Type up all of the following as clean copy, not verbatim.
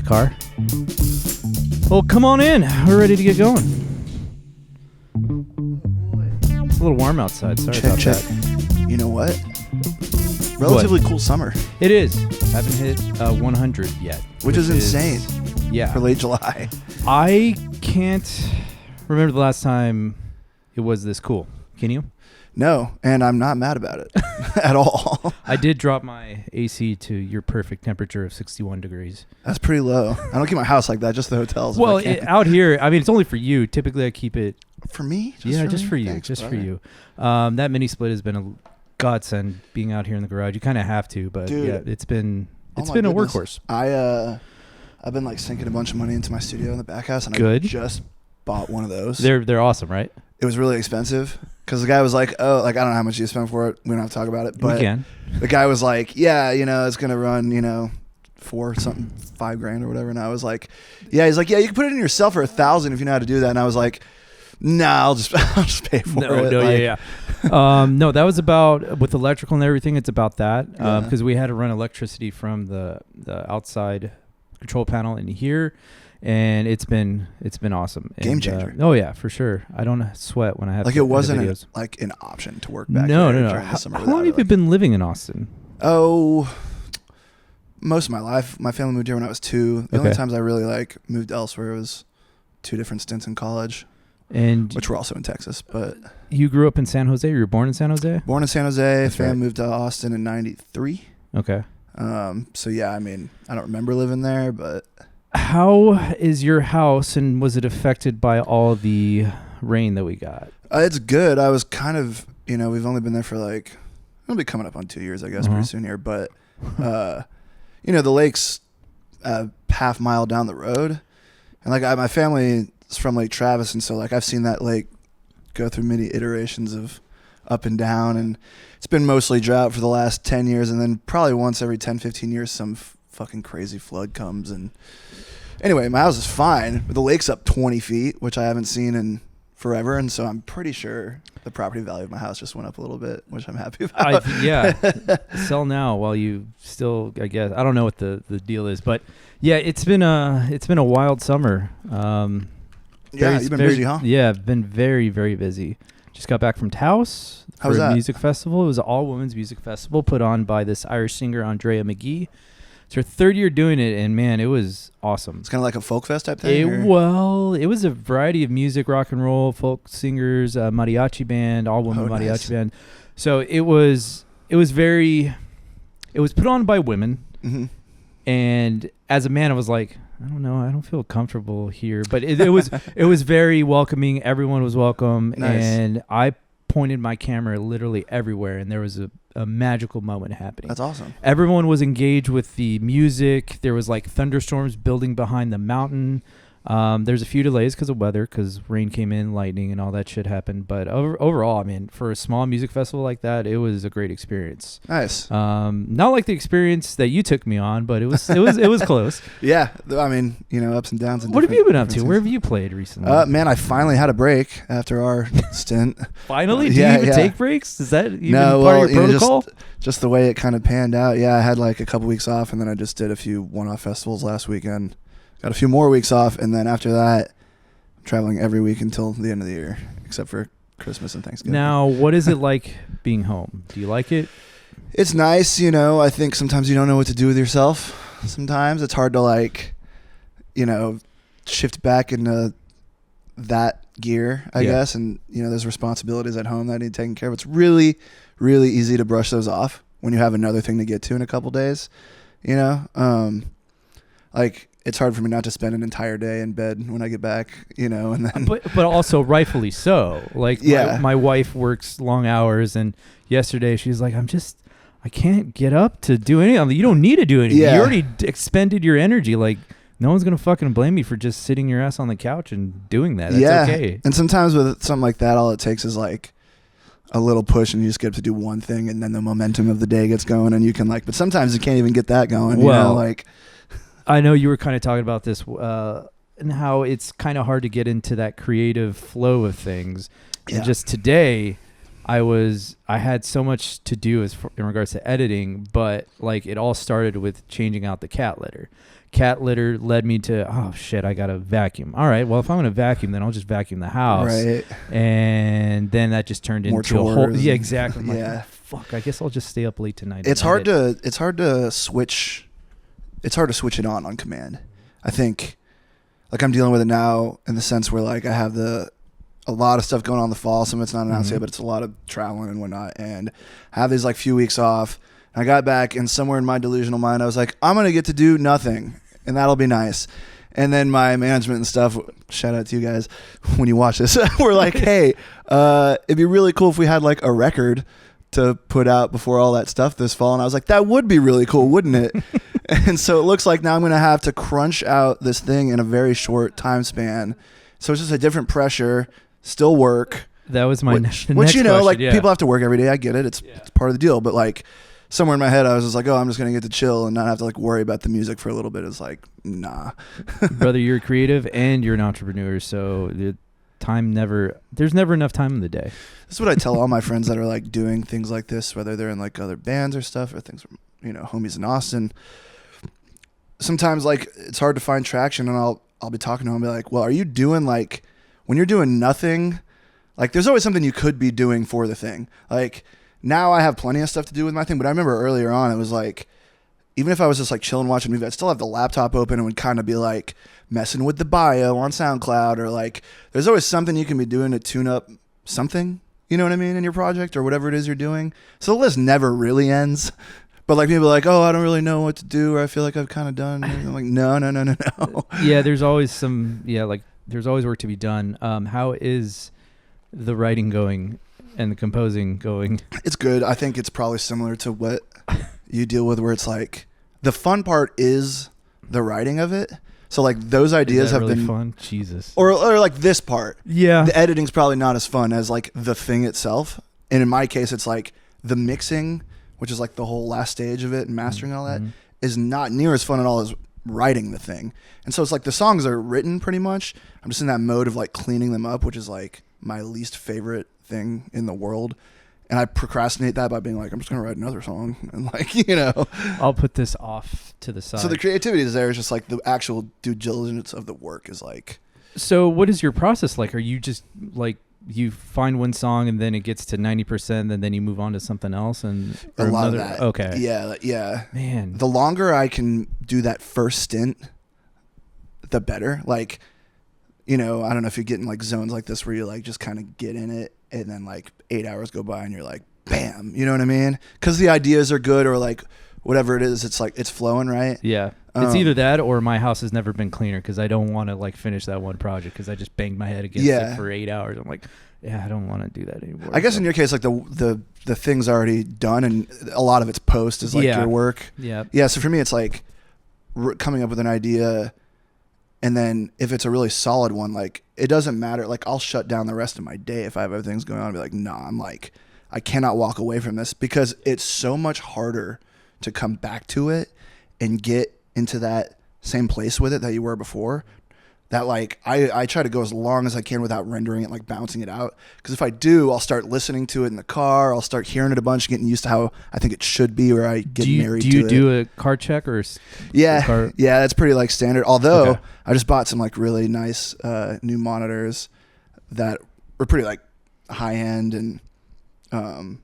car. Well, come on in. We're ready to get going. It's a little warm outside. Sorry about that. You know what? Relatively cool summer. It is. Haven't hit 100 yet. Which is insane. Yeah. For late July. I can't remember the last time it was this cool. Can you? No, and I'm not mad about it at all. I did drop my AC to your perfect temperature of 61 degrees. That's pretty low. I don't keep my house like that, just the hotels. Well, out here, I mean, it's only for you. Typically, I keep it... For me? Just for you. Thanks, just brother. for you. That mini split has been a godsend being out here in the garage. You kind of have to, but dude, yeah, it's been a goodness. workhorse. I've been like sinking a bunch of money into my studio in the back house, and Good. I just bought one of those. They're awesome, right? It was really expensive because the guy was like, "Oh, like I don't know how much you spent for it. We don't have to talk about it." But we can. The guy was like, "Yeah, it's gonna run, $5,000 or whatever." And I was like, "Yeah." He's like, "Yeah, you can put it in yourself for $1,000 if you know how to do that." And I was like, "Nah, I'll just pay for it." No, that was about with electrical and everything. It's about that because we had to run electricity from the outside control panel in here. And it's been awesome. Game changer. Oh yeah, for sure. I don't sweat when I have like to it wasn't videos. an option to work back. No. How long have you been living in Austin? Oh, most of my life. My family moved here when I was 2. The only times I really moved elsewhere was 2 different stints in college, which were also in Texas. But you grew up in San Jose. You were born in San Jose. Born in San Jose. Fam moved to Austin in '93. Okay. So yeah, I mean, I don't remember living there, but. How is your house, and was it affected by all the rain that we got? It's good. I was kind of, we've only been there for it'll be coming up on 2 years, I guess, pretty soon here. But, the lake's a half mile down the road. And my family is from Lake Travis. And so I've seen that lake go through many iterations of up and down. And it's been mostly drought for the last 10 years. And then probably once every 10, 15 years, some fucking crazy flood comes. And anyway, my house is fine, but the lake's up 20 feet, which I haven't seen in forever. And so I'm pretty sure the property value of my house just went up a little bit, which I'm happy about. Sell now while you still, I guess. I don't know what the deal is, but yeah, it's been a wild summer. You've been busy, huh? Yeah, I've been very, very busy. Just got back from Taos for was a that? music festival. It was an all-women's music festival put on by this Irish singer, Andrea McGee. It's her 3rd year doing it, and man, it was awesome. It's kind of like a folk fest type thing? It was a variety of music, rock and roll, folk singers, mariachi band, all-woman mariachi band. So it was put on by women, and as a man, I was like, I don't know, I don't feel comfortable here. But it was very welcoming. Everyone was welcome, and I pointed my camera literally everywhere, and there was a magical moment happening. That's awesome. Everyone was engaged with the music. There was thunderstorms building behind the mountain. There's a few delays because of weather, because rain came in, lightning, and all that shit happened. But overall, I mean, for a small music festival like that, it was a great experience. Nice. Not like the experience that you took me on, but it was close. Yeah, I mean, ups and downs. What have you been up to? Where have you played recently? Man, I finally had a break after our stint. Finally? Do you even take breaks? Is that even part of your protocol? Just the way it kind of panned out. Yeah, I had a couple weeks off, and then I just did a few one-off festivals last weekend. Got a few more weeks off, and then after that, I'm traveling every week until the end of the year, except for Christmas and Thanksgiving. Now, what is it like being home? Do you like it? It's nice, I think sometimes you don't know what to do with yourself. Sometimes it's hard to shift back into that gear, I guess. And, there's responsibilities at home that I need taken care of. It's really, really easy to brush those off when you have another thing to get to in a couple days, it's hard for me not to spend an entire day in bed when I get back, and then. But also rightfully so. My wife works long hours, and yesterday she's like, I can't get up to do anything. You don't need to do anything. Yeah. You already expended your energy. No one's going to fucking blame me for just sitting your ass on the couch and doing that. That's okay. And sometimes with something like that, all it takes is a little push, and you just get to do one thing, and then the momentum of the day gets going, and you can but sometimes you can't even get that going. I know you were kind of talking about this and how it's kind of hard to get into that creative flow of things. And just today, I had so much to do in regards to editing, but like it all started with changing out the cat litter. Cat litter led me to, oh shit, I gotta vacuum. All right, well if I'm gonna vacuum, then I'll just vacuum the house. Right. And then that just turned More into a whole. chores. Yeah, exactly. I'm Yeah. like, fuck, I guess I'll just stay up late tonight. It's hard to switch. It's hard to switch it on command. I think, like I'm dealing with it now in the sense where like I have a lot of stuff going on in the fall. Some of it's not announced yet, but it's a lot of traveling and whatnot. And I have these like few weeks off. I got back and somewhere in my delusional mind, I was like, I'm going to get to do nothing and that'll be nice. And then my management and stuff, shout out to you guys when you watch this, we're like, hey, it'd be really cool if we had like a record to put out before all that stuff this fall. And I was like, that would be really cool, wouldn't it? And so it looks like now I'm going to have to crunch out this thing in a very short time span. So it's just a different pressure, still work. That was my next question, like yeah. people have to work every day. I get it. It's part of the deal. But like somewhere in my head, I was just like, oh, I'm just going to get to chill and not have to like worry about the music for a little bit. It's like, nah. Brother, you're creative and you're an entrepreneur. So there's never enough time in the day. This is what I tell all my friends that are like doing things like this, whether they're in like other bands or stuff or things, homies in Austin. Sometimes like it's hard to find traction and I'll be talking to them and be like, well, are you doing like, when you're doing nothing, like there's always something you could be doing for the thing. Like now I have plenty of stuff to do with my thing, but I remember earlier on, it was like, even if I was just like chilling, watching a movie, I'd still have the laptop open and would kind of be like messing with the bio on SoundCloud or like, there's always something you can be doing to tune up something, you know what I mean, in your project or whatever it is you're doing. So the list never really ends. But like people are like, oh, I don't really know what to do, or I feel like I've kind of done. And I'm like, no. Yeah, there's always there's always work to be done. How is the writing going and the composing going? It's good. I think it's probably similar to what you deal with, where it's like the fun part is the writing of it. So like those ideas have really been fun. Jesus. Or like this part. Yeah. The editing's probably not as fun as like the thing itself. And in my case, it's like the mixing, which is like the whole last stage of it and mastering all that, is not near as fun at all as writing the thing. And so it's like the songs are written pretty much. I'm just in that mode of like cleaning them up, which is like my least favorite thing in the world. And I procrastinate that by being like, I'm just going to write another song. And like, I'll put this off to the side. So the creativity is there. It's just like the actual due diligence of the work is like. So what is your process like? Are you just like, you find one song and then it gets to 90% and then you move on to something else? And a lot of that. Okay. Yeah. Man. The longer I can do that first stint, the better. Like, I don't know if you get in like zones like this where you like just kind of get in it and then like 8 hours go by and you're like, bam, you know what I mean? Because the ideas are good or like whatever it is, it's like it's flowing, right? Yeah. It's either that or my house has never been cleaner because I don't want to like finish that one project because I just banged my head against it for 8 hours. I'm like, I don't want to do that anymore. I guess in your case, like the thing's already done and a lot of its post is like your work. Yeah. Yeah. So for me, it's like coming up with an idea. And then if it's a really solid one, like it doesn't matter. Like I'll shut down the rest of my day if I have other things going on and be like, nah, I'm like, I cannot walk away from this because it's so much harder to come back to it and get into that same place with it that you were before. That like I try to go as long as I can without rendering it, like bouncing it out. Because if I do, I'll start listening to it in the car. I'll start hearing it a bunch, getting used to how I think it should be, or I get married to it. Do you do a car check or? Yeah, that's pretty like standard. Although I just bought some like really nice new monitors that were pretty like high end, and I'm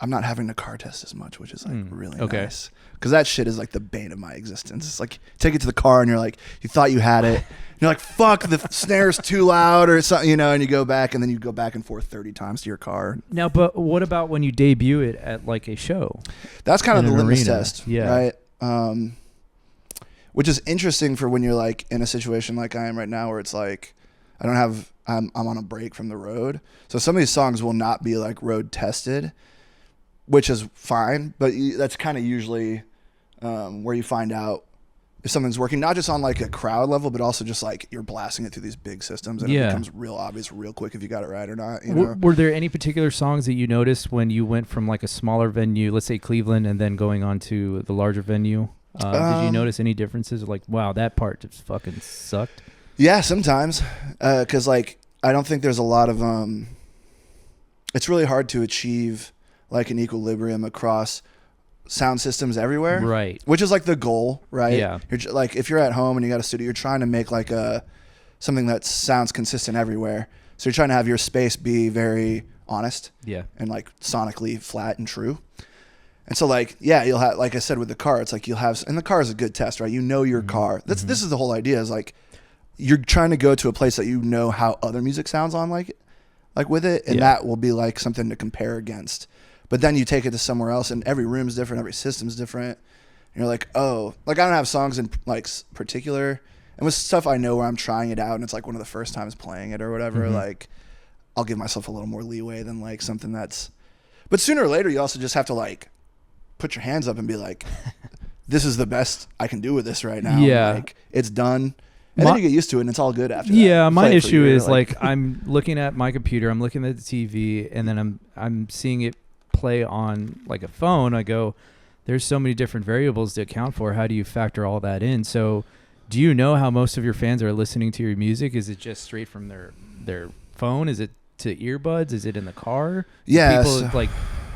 not having to car test as much, which is like really nice. Because that shit is like the bane of my existence. It's like take it to the car and you're like, you thought you had it. You're like, fuck, the snare's too loud or something, and you go back and then you go back and forth 30 times to your car. Now, but what about when you debut it at like a show? That's kind of the litmus test, yeah. Right? Which is interesting for when you're like in a situation like I am right now where it's like, I'm on a break from the road. So some of these songs will not be like road tested, which is fine, but that's kind of usually where you find out if something's working, not just on like a crowd level, but also just like you're blasting it through these big systems and it becomes real obvious real quick if you got it right or not. Were there any particular songs that you noticed when you went from like a smaller venue, let's say Cleveland, and then going on to the larger venue? Did you notice any differences? Like, wow, that part just fucking sucked. Yeah, sometimes. Because like, I don't think there's a lot of, it's really hard to achieve like an equilibrium across sound systems everywhere. Right. Which is like the goal, right? Yeah. You're like, if you're at home and you got a studio, you're trying to make like something that sounds consistent everywhere. So you're trying to have your space be very honest. Yeah. And like sonically flat and true. And so like, yeah, you'll have, like I said with the car, it's like you'll have, and the car is a good test, right? You know your car. This is the whole idea, is like you're trying to go to a place that you know how other music sounds on like with it, and that will be like something to compare against. But then you take it to somewhere else, and every room is different, every system's different. And you're like, oh, like I don't have songs in like particular, and with stuff I know where I'm trying it out and it's like one of the first times playing it or whatever, like I'll give myself a little more leeway than like something that's, but sooner or later you also just have to like put your hands up and be like, this is the best I can do with this right now. Yeah. Like it's done. And then you get used to it and it's all good after that. Yeah, my Play it for a issue year, is like I'm looking at my computer, I'm looking at the TV, and then I'm seeing it play on like a phone. I go, there's so many different variables to account for. How do you factor all that in? So do you know how most of your fans are listening to your music? Is it just straight from their phone? Is it to earbuds? Is it in the car? Yeah. People like,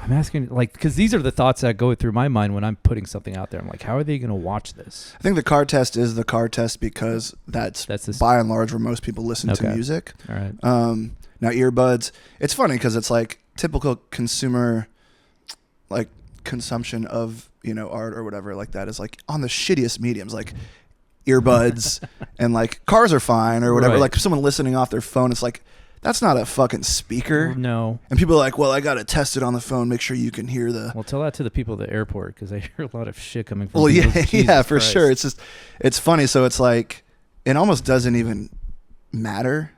I'm asking, like, because these are the thoughts that go through my mind when I'm putting something out there. I'm like, how are they going to watch this? I think the car test is the car test because that's by and large where most people listen to music. All right. Now earbuds, it's funny because it's like typical consumer, like consumption of, you know, art or whatever like that is like on the shittiest mediums, like earbuds and like cars are fine or whatever. Right. Like someone listening off their phone, it's like, that's not a fucking speaker. No. And people are like, well, I got to test it on the phone, make sure you can hear the... Well, tell that to the people at the airport because I hear a lot of shit coming from Well, people. yeah, for Christ. sure. It's just, it's funny. So it's like, it almost doesn't even matter.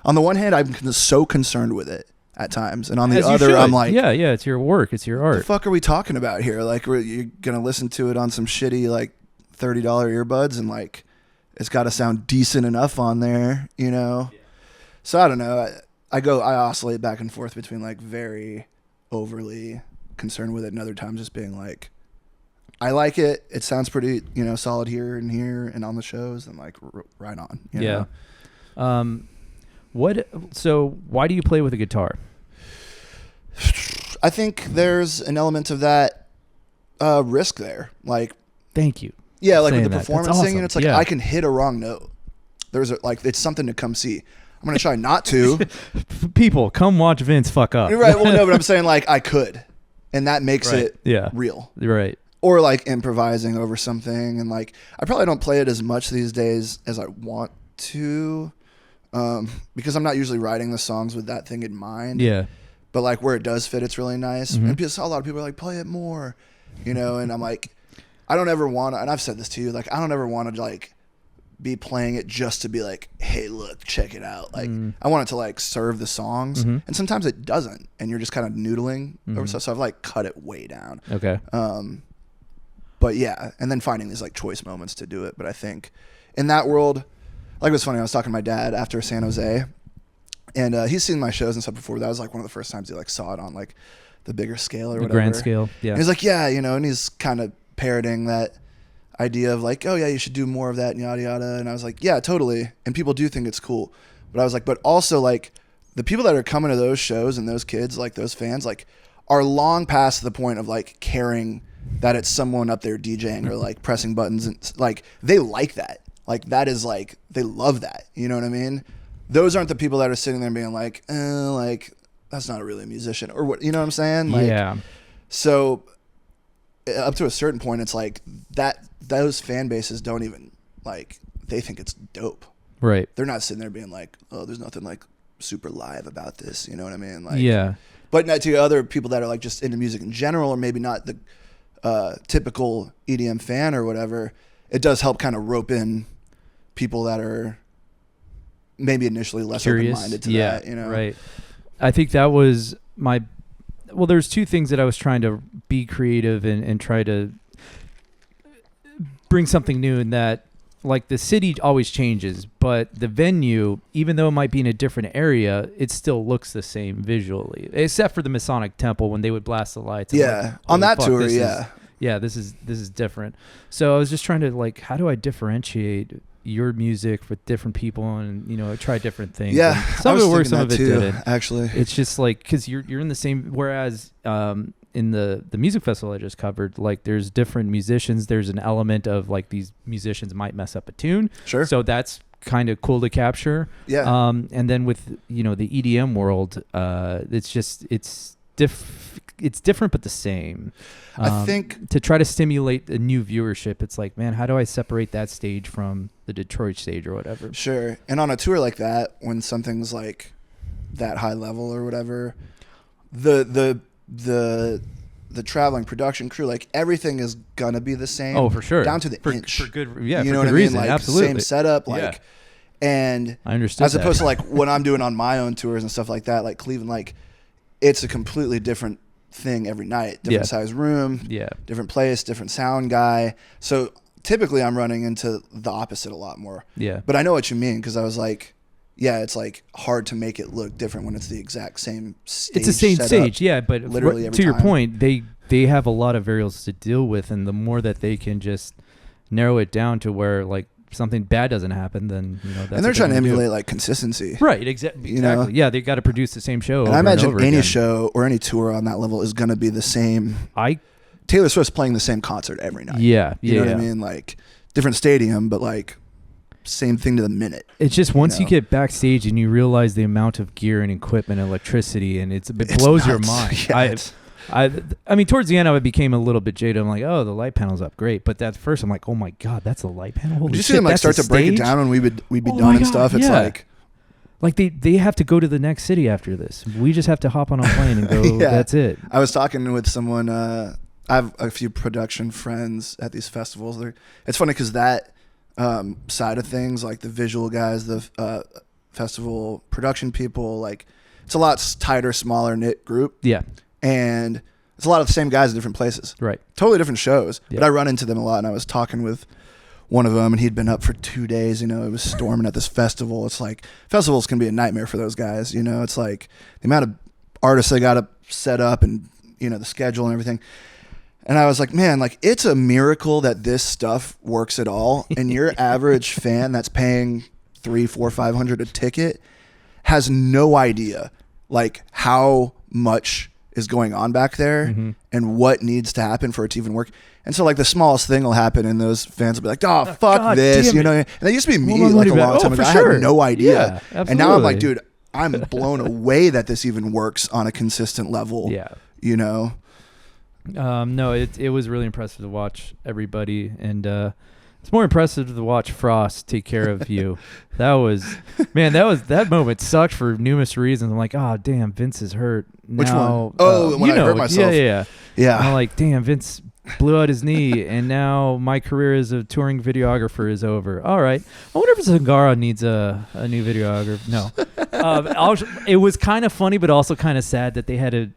On the one hand, I'm so concerned with it at times. And on the other, I'm like... Yeah, it's your work. It's your art. What the fuck are we talking about here? Like, you're going to listen to it on some shitty, like, $30 earbuds and, like, it's got to sound decent enough on there, you know? Yeah. So I don't know. I oscillate back and forth between like very overly concerned with it and other times just being like, I like it. It sounds pretty, you know, solid here and on the shows and like right on. You know? So why do you play with a guitar? I think there's an element of that risk there. Like, thank you. Yeah. Like with the performance thing, and it's like, yeah. I can hit a wrong note. Like, it's something to come see. I'm going to try not to. People, come watch Vince fuck up. Right. Well, no, but I'm saying like I could. And that makes it real. Right. Or like improvising over something. And like, I probably don't play it as much these days as I want to because I'm not usually writing the songs with that thing in mind. Yeah. But like where it does fit, it's really nice. And a lot of people are like, play it more, you know? And I'm like, I don't ever want to, and I've said this to you, like, I don't ever want to like, be playing it just to be like, hey, look, check it out. Like I want it to like serve the songs, and sometimes it doesn't, and you're just kind of noodling over stuff. So I've like cut it way down. Okay. But yeah, and then finding these like choice moments to do it. But I think in that world, like it was funny. I was talking to my dad after San Jose, and he's seen my shows and stuff before. That was like one of the first times he like saw it on like the bigger scale or whatever. Grand scale. Yeah. And he's like, yeah, you know, and he's kind of parroting that idea of like, oh yeah, you should do more of that and yada yada. And I was like, yeah, totally. And people do think it's cool, but I was like, but also like the people that are coming to those shows and those kids, like those fans, like are long past the point of like caring that it's someone up there DJing or like pressing buttons, and like they like that. Like that is like, they love that. You know what I mean? Those aren't the people that are sitting there being like, like that's not really a musician or what, you know what I'm saying? Like, yeah. So up to a certain point, it's like that those fan bases don't even like, they think it's dope. Right. They're not sitting there being like, oh, there's nothing like super live about this. You know what I mean? Like, yeah. But not to other people that are like just into music in general, or maybe not the typical EDM fan or whatever, it does help kind of rope in people that are maybe initially less open-minded to that, you know? Right. I think that was there's two things that I was trying to be creative and try to bring something new, in that like the city always changes, but the venue, even though it might be in a different area, it still looks the same visually, except for the Masonic Temple when they would blast the lights. Yeah. On that tour, yeah. This is different. So I was just trying to like, how do I differentiate your music with different people and, you know, try different things. Yeah. And some of it worked, some of it didn't. Actually. It's just like, cause you're in the same, whereas, in the music festival I just covered, like there's different musicians. There's an element of like these musicians might mess up a tune. Sure. So that's kind of cool to capture. Yeah. And then with, you know, the EDM world, it's different but the same. I think to try to stimulate a new viewership, it's like, man, how do I separate that stage from the Detroit stage or whatever? Sure. And on a tour like that, when something's like that high level or whatever, the traveling production crew, like everything is gonna be the same. Oh, for sure. Down to the inch. For good, yeah. You for know good what I reason. mean? Like absolutely. same setup, like, Yeah. and I understood. as opposed to like what I'm doing on my own tours and stuff like that, like Cleveland, like it's a completely different thing every night. Different size room. Yeah. Different place, different sound guy. So typically I'm running into the opposite a lot more. Yeah. But I know what you mean, because I was like, yeah, it's like hard to make it look different when it's the exact same stage. It's the same stage, yeah. But literally every to your time. point, they have a lot of variables to deal with, and the more that they can just narrow it down to where like something bad doesn't happen, then you know. That's and they're trying to do. emulate like consistency, right? Exactly. You know? Yeah, they got to produce the same show. And I imagine over any again. show or any tour on that level is going to be the same. Taylor Swift's playing the same concert every night. Yeah, you know what I mean? Like different stadium, but like same thing to the minute. It's just once you get backstage and you realize the amount of gear and equipment and electricity, and it blows your mind. Yeah, I mean, towards the end, I became a little bit jaded. I'm like, oh, the light panel's up, great. But at first, I'm like, oh my god, that's a light panel. Holy Did you shit, see them like that's start a to break it stage? down when we'd be done and stuff? It's like they have to go to the next city after this. We just have to hop on a plane and go. Yeah. That's it. I was talking with someone. I have a few production friends at these festivals. It's funny because that side of things, like the visual guys, the festival production people, like it's a lot tighter, smaller knit group. Yeah, and it's a lot of the same guys at different places. Right. Totally different shows. Yeah. But I run into them a lot, and I was talking with one of them, and he'd been up for 2 days. You know, it was storming at this festival. It's like festivals can be a nightmare for those guys. You know, it's like the amount of artists they got to set up, and you know the schedule and everything. And I was like, man, like it's a miracle that this stuff works at all. And your average fan that's paying $300, $400, $500 a ticket has no idea like how much is going on back there and what needs to happen for it to even work. And so like the smallest thing will happen and those fans will be like, oh, fuck God this, you know? And that used to be me like a long time ago. I had no idea. Yeah, and now I'm like, dude, I'm blown away that this even works on a consistent level. Yeah. You know? No, it was really impressive to watch everybody, and it's more impressive to watch Frost take care of you. That moment sucked for numerous reasons. I'm like, oh damn, Vince is hurt. Which now, one? Oh, when I hurt myself. Yeah. I'm like, damn, Vince blew out his knee, and now my career as a touring videographer is over. All right, I wonder if Zangara needs a new videographer. No, it was kind of funny, but also kind of sad that they had to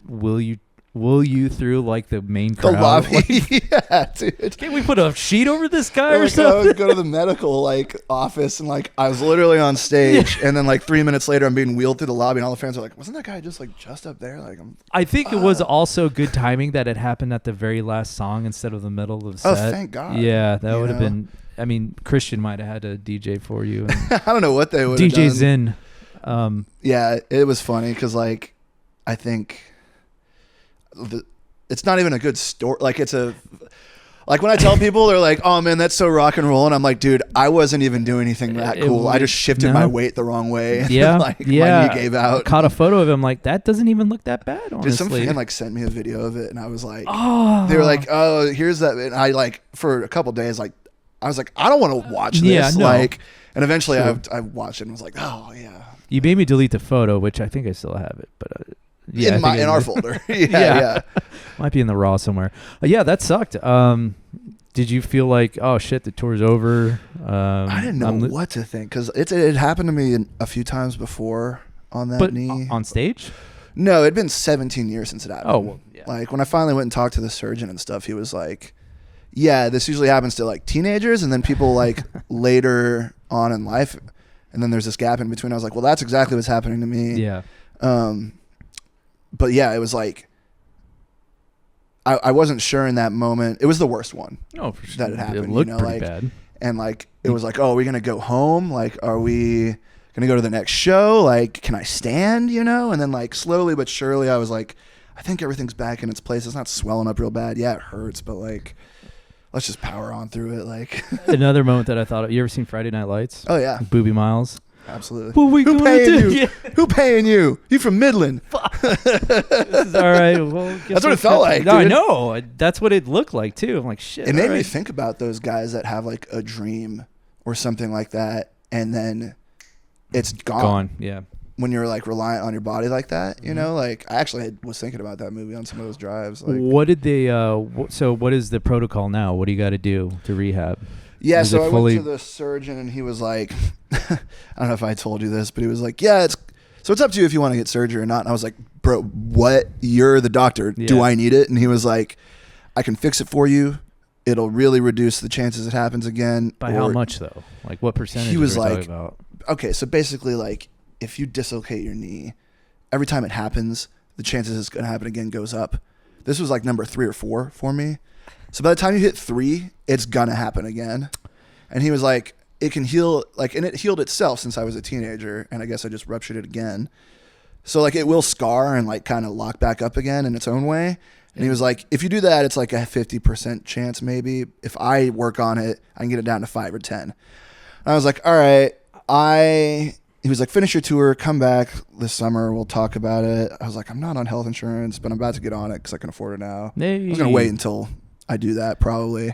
will you through like the main crowd. The lobby. Like, yeah, dude. Can't we put a sheet over this guy or like, something? I would go to the medical like office and like I was literally on stage and then like 3 minutes later I'm being wheeled through the lobby and all the fans are like, wasn't that guy just up there? Like I think it was also good timing that it happened at the very last song instead of the middle of the set. Oh, thank God. Yeah, that would have been. I mean, Christian might have had a DJ for you. I don't know what they would have done. DJ Zin. Yeah, it was funny because like I think it's not even a good story. Like it's like when I tell people, they're like, "Oh man, that's so rock and roll," and I'm like, "Dude, I wasn't even doing anything that cool. I just shifted my weight the wrong way. Yeah, like my knee gave out." Caught a photo of him. Like that doesn't even look that bad. Honestly, some fan like sent me a video of it, and I was like, "Oh." They were like, "Oh, here's that." And I like for a couple days, like I was like, "I don't want to watch this." Yeah, no. Like, and eventually I watched it and was like, "Oh yeah." You made me delete the photo, which I think I still have it, but. Yeah, in our folder. yeah. Might be in the raw somewhere. Yeah, that sucked. Did you feel like, oh shit, the tour's over? I didn't know what to think because it happened to me a few times before on that knee. On stage? No, it'd been 17 years since it happened. Oh, well, yeah. Like when I finally went and talked to the surgeon and stuff, he was like, "Yeah, this usually happens to like teenagers and then people like later on in life, and then there's this gap in between." I was like, "Well, that's exactly what's happening to me." Yeah. But yeah, it was like I wasn't sure in that moment. It was the worst one. Oh, for sure. That it happened. It looked pretty bad. and like it was like, oh, are we gonna go home? Like, are we gonna go to the next show? Like, can I stand? You know? And then like slowly but surely, I was like, I think everything's back in its place. It's not swelling up real bad. Yeah, it hurts, but like, let's just power on through it. Like another moment that I thought of, you ever seen Friday Night Lights? Oh yeah, Booby Miles. Absolutely. Who paying you? Yeah. Who paying you? You from Midland? This is all right. Well, that's what it felt like. No, dude. I know. That's what it looked like too. I'm like, shit. It made me think about those guys that have like a dream or something like that, and then it's gone. Yeah. When you're like reliant on your body like that, you know, like I actually was thinking about that movie on some of those drives. Like, what did they? So what is the protocol now? What do you got to do to rehab? Yeah, so I went to the surgeon and he was like, I don't know if I told you this, but he was like, yeah, it's up to you if you want to get surgery or not. And I was like, bro, what? You're the doctor. Yeah. Do I need it? And he was like, I can fix it for you. It'll really reduce the chances it happens again. By how much though? Like what percentage? He was like, about? Okay, so basically like if you dislocate your knee, every time it happens, the chances it's going to happen again goes up. This was like number 3 or 4 for me. So by the time you hit 3, it's going to happen again. And he was like, it can heal, like, and it healed itself since I was a teenager, and I guess I just ruptured it again. So like it will scar and like kind of lock back up again in its own way. And he was like, if you do that, it's like a 50% chance maybe. If I work on it, I can get it down to 5 or 10. And I was like, all right, he was like, finish your tour, come back this summer, we'll talk about it. I was like, I'm not on health insurance, but I'm about to get on it because I can afford it now. Hey. I was going to wait until I do that probably.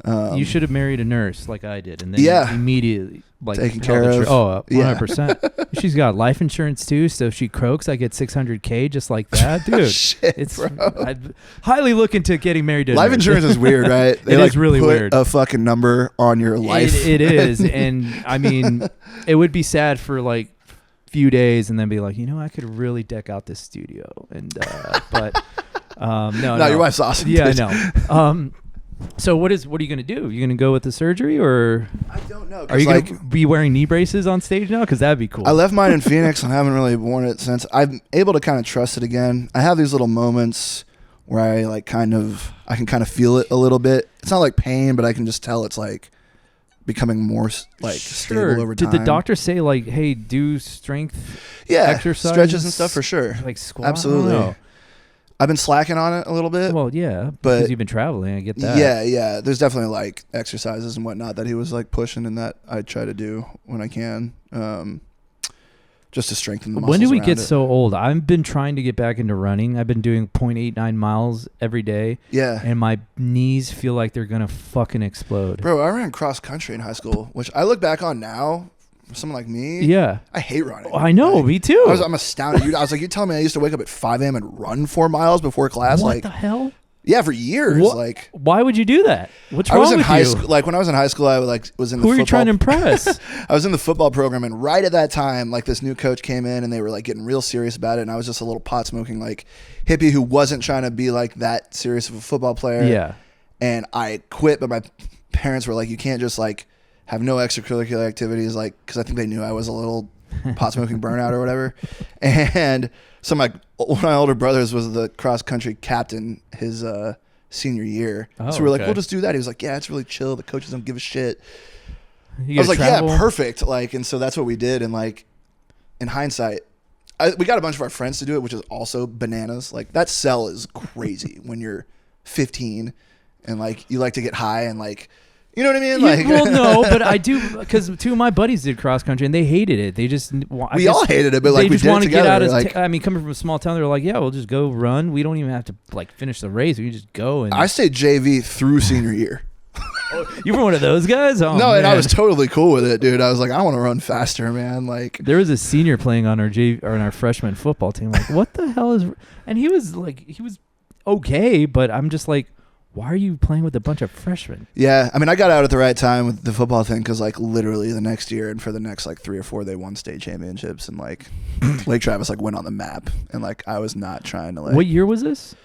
You should have married a nurse like I did, and then immediately like taken care of. 100%. Yeah. She's got life insurance too, so if she croaks, I get $600K just like that, dude. Shit, it's bro. I'd highly look into getting married to a life nurse. Insurance is weird, right? They it like is really put weird. A fucking number on your life. It is, and I mean, it would be sad for like few days, and then be like, I could really deck out this studio, and but no, your wife's awesome. Yeah, dude. I know. So what are you going to do? You going to go with the surgery, or I don't know. Are you going to be wearing knee braces on stage now? Because that'd be cool. I left mine in Phoenix and haven't really worn it since. I'm able to kind of trust it again. I have these little moments where I can kind of feel it a little bit. It's not like pain, but I can just tell it's like becoming more like stable over time. Did the doctor say like, hey, do strength exercises? Stretches and stuff for sure. Like squat? Absolutely. I've been slacking on it a little bit. Well, yeah, because you've been traveling. I get that. Yeah. There's definitely like exercises and whatnot that he was like pushing, and that I try to do when I can, just to strengthen the muscles. When do we get so old? I've been trying to get back into running. I've been doing 0.89 miles every day. Yeah. And my knees feel like they're gonna fucking explode. Bro, I ran cross country in high school, which I look back on now. For someone like me, I hate running. I know, me too. I'm astounded. I was like, you're telling me I used to wake up at 5 a.m. and run 4 miles before class? What like the hell? Yeah, for years. Like, why would you do that? What's wrong with you? High school. Like when I was in high school, I was in the. Who are you trying to impress? I was in the football program, and right at that time, like this new coach came in, and they were like getting real serious about it, and I was just a little pot smoking like hippie who wasn't trying to be like that serious of a football player. Yeah. And I quit, but my parents were like, you can't just like have no extracurricular activities, like, because I think they knew I was a little pot smoking burnout or whatever. And so one of my older brothers was the cross country captain his senior year. So we were like, we'll just do that. He was like, yeah, it's really chill. The coaches don't give a shit. I was like, travel? Yeah, perfect. Like, and so that's what we did. And like, in hindsight, we got a bunch of our friends to do it, which is also bananas. Like that cell is crazy when you're 15 and like you like to get high and like, you know what I mean? Like, well, no, but I do, because 2 of my buddies did cross country and they hated it. They just we all hated it, but like we did it together. Get out of I mean, coming from a small town, they were like, yeah, we'll just go run. We don't even have to like finish the race. We can just go. And I stayed JV through senior year. You were one of those guys? Oh, no, man. And I was totally cool with it, dude. I was like, I want to run faster, man. Like there was a senior playing on our freshman football team. Like, what the hell is? And he was okay, but I'm just like, why are you playing with a bunch of freshmen? Yeah, I mean, I got out at the right time with the football thing because, like, literally the next year and for the next, like, 3 or 4, they won state championships and, like, Lake Travis, like, went on the map. And, like, I was not trying to, like... What year was this?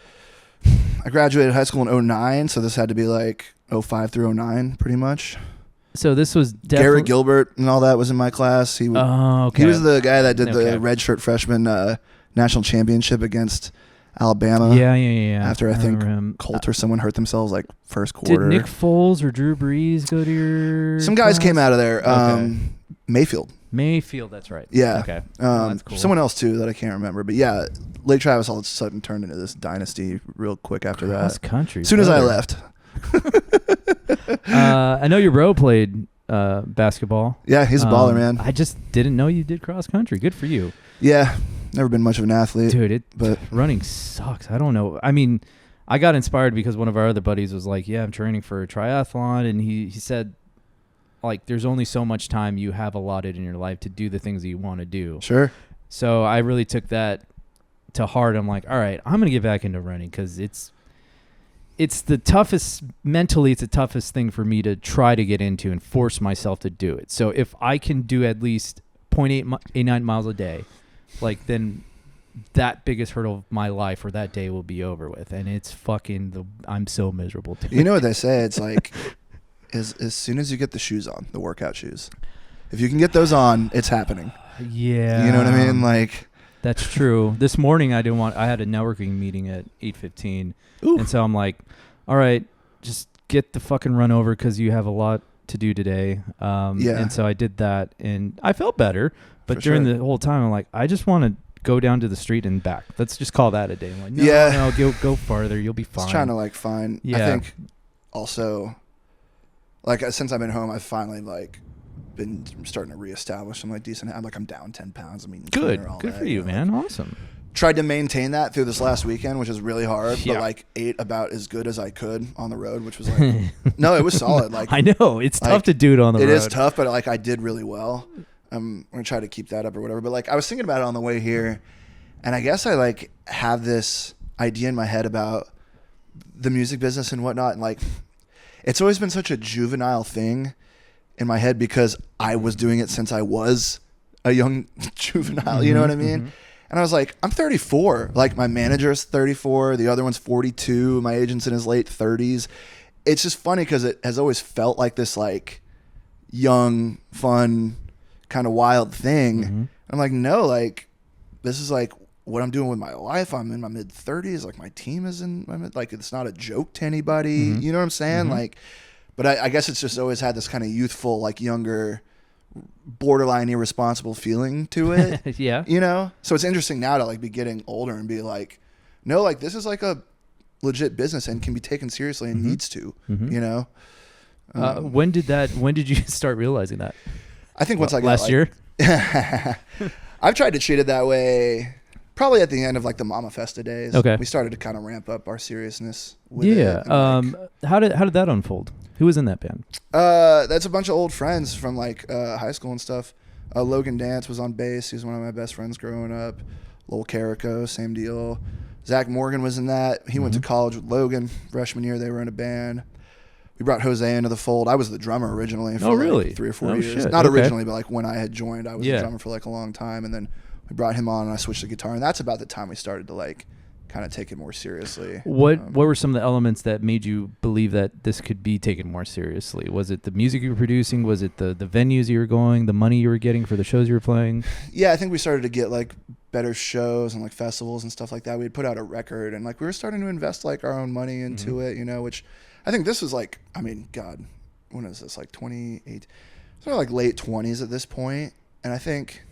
I graduated high school in 2009, so this had to be, like, 2005 through 2009, pretty much. So this was Garrett Gilbert and all that was in my class. He was the guy that did the redshirt freshman national championship against Alabama. Yeah. After I think Colt or someone hurt themselves like first quarter. Did Nick Foles or Drew Brees go to your Some guys class? came out of there. Okay. Mayfield, that's right. Yeah. Okay. That's cool. Someone else too that I can't remember. But yeah, Lake Travis all of a sudden turned into this dynasty real quick after Cross that. country. As soon as I left. I know your bro played basketball. Yeah, he's a baller, man. I just didn't know you did cross country. Good for you. Yeah, never been much of an athlete. Dude, but running sucks. I don't know. I mean, I got inspired because one of our other buddies was like, yeah, I'm training for a triathlon. And he said, like, there's only so much time you have allotted in your life to do the things that you want to do. Sure. So I really took that to heart. I'm like, all right, I'm going to get back into running because it's the toughest, mentally, it's the toughest thing for me to try to get into and force myself to do it. So if I can do at least 0.89 miles a day, like, then that biggest hurdle of my life or that day will be over with. And it's I'm so miserable. You know what they say? It's like, as soon as you get the shoes on, the workout shoes, if you can get those on, it's happening. Yeah. You know what I mean? Like, that's true. This morning I had a networking meeting at 8:15. And so I'm like, all right, just get the fucking run over because you have a lot to do today. And so I did that and I felt better. But during the whole time, I'm like, I just want to go down to the street and back. Let's just call that a day. I'm like, no, go farther. You'll be fine. Just trying to like find. Yeah. I think also, like, since I've been home, I've finally like been starting to reestablish some like decent. I'm down 10 pounds. I mean, good for you, man. Like, awesome. Tried to maintain that through this last weekend, which is really hard. Yeah. But like ate about as good as I could on the road, which was like, no, it was solid. Like, I know it's tough to do it on the road. It is tough, but like I did really well. I'm gonna try to keep that up or whatever. But like I was thinking about it on the way here, and I guess I like have this idea in my head about the music business and whatnot, and like it's always been such a juvenile thing in my head because I was doing it since I was a young juvenile. You know what I mean? Mm-hmm. And I was like, I'm 34. Like my manager's 34, the other one's 42. My agent's in his late 30s. It's just funny because it has always felt like this like young, fun, kind of wild thing. Mm-hmm. I'm like, no, like this is like what I'm doing with my life. I'm in my mid 30s. Like my team is in my mid, like it's not a joke to anybody. Mm-hmm. You know what I'm saying? Mm-hmm. Like, but I guess it's just always had this kind of youthful, like younger, borderline irresponsible feeling to it. Yeah. You know? So it's interesting now to like be getting older and be like, no, like this is like a legit business and can be taken seriously and mm-hmm. needs to, mm-hmm. you know? When did you start realizing that? I think once I got last year. I've tried to treat it that way probably at the end of like the Mama Festa days. Okay. We started to kind of ramp up our seriousness with it. How did that unfold? Who was in that band? That's a bunch of old friends from like high school and stuff. Logan Dance was on bass. He was one of my best friends growing up. Lowell Carrico, same deal. Zach Morgan was in that. He mm-hmm. went to college with Logan. Freshman year, they were in a band. We brought Jose into the fold. I was the drummer originally for like 3 or 4 years. Shit. Not okay. originally, but like when I had joined, I was the drummer for like a long time. And then we brought him on and I switched to guitar. And that's about the time we started to like kind of take it more seriously. What were some of the elements that made you believe that this could be taken more seriously? Was it the music you were producing? Was it the venues you were going, the money you were getting for the shows you were playing? Yeah, I think we started to get like better shows and like festivals and stuff like that. We had put out a record and like we were starting to invest like our own money into mm-hmm. it, you know, which I think this was like, I mean, God, when is this? Like 28, sort of like late 20s at this point. And I think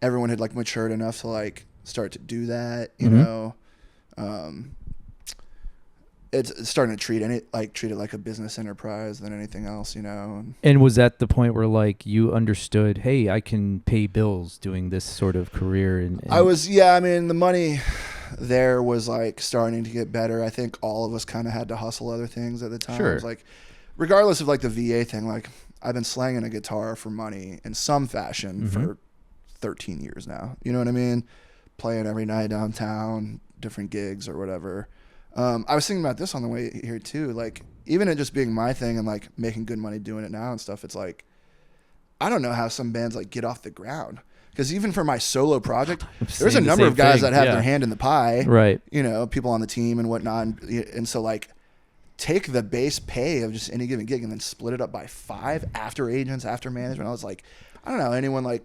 everyone had like matured enough to like start to do that, you mm-hmm. know. It's starting to treat it like a business enterprise than anything else, you know. And was that the point where like you understood, hey, I can pay bills doing this sort of career? And I mean, the money there was like starting to get better. I think all of us kind of had to hustle other things at the time. Sure. It was like, regardless of like the VA thing, like I've been slanging a guitar for money in some fashion mm-hmm. for 13 years now. You know what I mean? Playing every night downtown, different gigs or whatever. I was thinking about this on the way here too. Like even it just being my thing and like making good money doing it now and stuff. It's like, I don't know how some bands like get off the ground. Because even for my solo project, there's a number of guys that have their hand in the pie. Right. You know, people on the team and whatnot. And so like take the base pay of just any given gig and then split it up by 5 after agents, after management. I was like, I don't know anyone like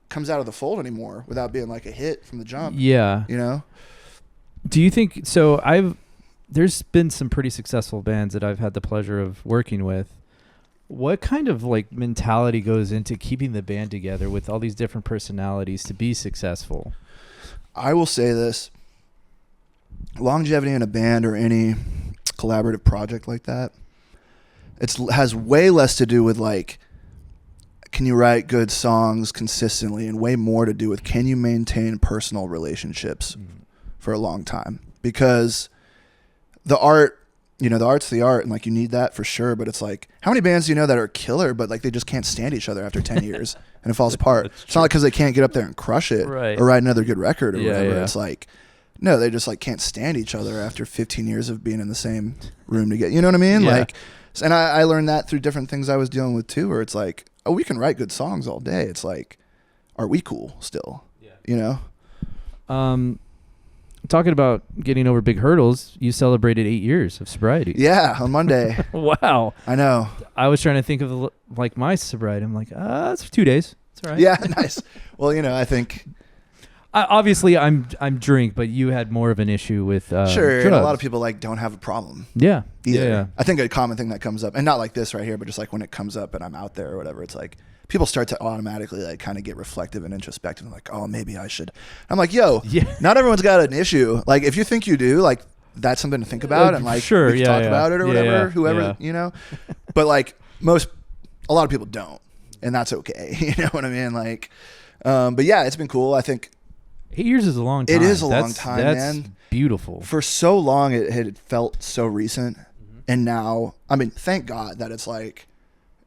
comes out of the fold anymore without being like a hit from the jump. Yeah. You know? Do you think so? There's been some pretty successful bands that I've had the pleasure of working with. What kind of like mentality goes into keeping the band together with all these different personalities to be successful? I will say this: longevity in a band or any collaborative project like that, has way less to do with like, can you write good songs consistently, and way more to do with, can you maintain personal relationships for a long time? Because the art, the art's the art, and like you need that for sure. But it's like, how many bands do you know that are killer, but like they just can't stand each other after 10 years and it falls apart? It's not like because they can't get up there and crush it or write another good record or whatever. Yeah. It's like, no, they just like can't stand each other after 15 years of being in the same room together. You know what I mean? Yeah. Like, and I learned that through different things I was dealing with too, where it's like, oh, we can write good songs all day. It's like, are we cool still? Yeah. Talking about getting over big hurdles, you celebrated 8 years of sobriety. Yeah, on Monday. Wow. I know. I was trying to think of like my sobriety. I'm like, it's 2 days. It's all right. Yeah, nice. Well, I think... obviously, I'm drink, but you had more of an issue with sure, drugs. And a lot of people like don't have a problem. Yeah. Either. Yeah. I think a common thing that comes up, and not like this right here, but just like when it comes up and I'm out there or whatever, it's like people start to automatically like kind of get reflective and introspective and like, oh, maybe I should. I'm like, yo, not everyone's got an issue. Like if you think you do, like that's something to think about and like sure, we can talk about it or whatever, whoever, But like a lot of people don't, and that's okay. You know what I mean? Like, but yeah, it's been cool. I think 8 years is a long time. It is a long time, that's man. Beautiful. For so long, it had felt so recent. And now, I mean, thank God that it's like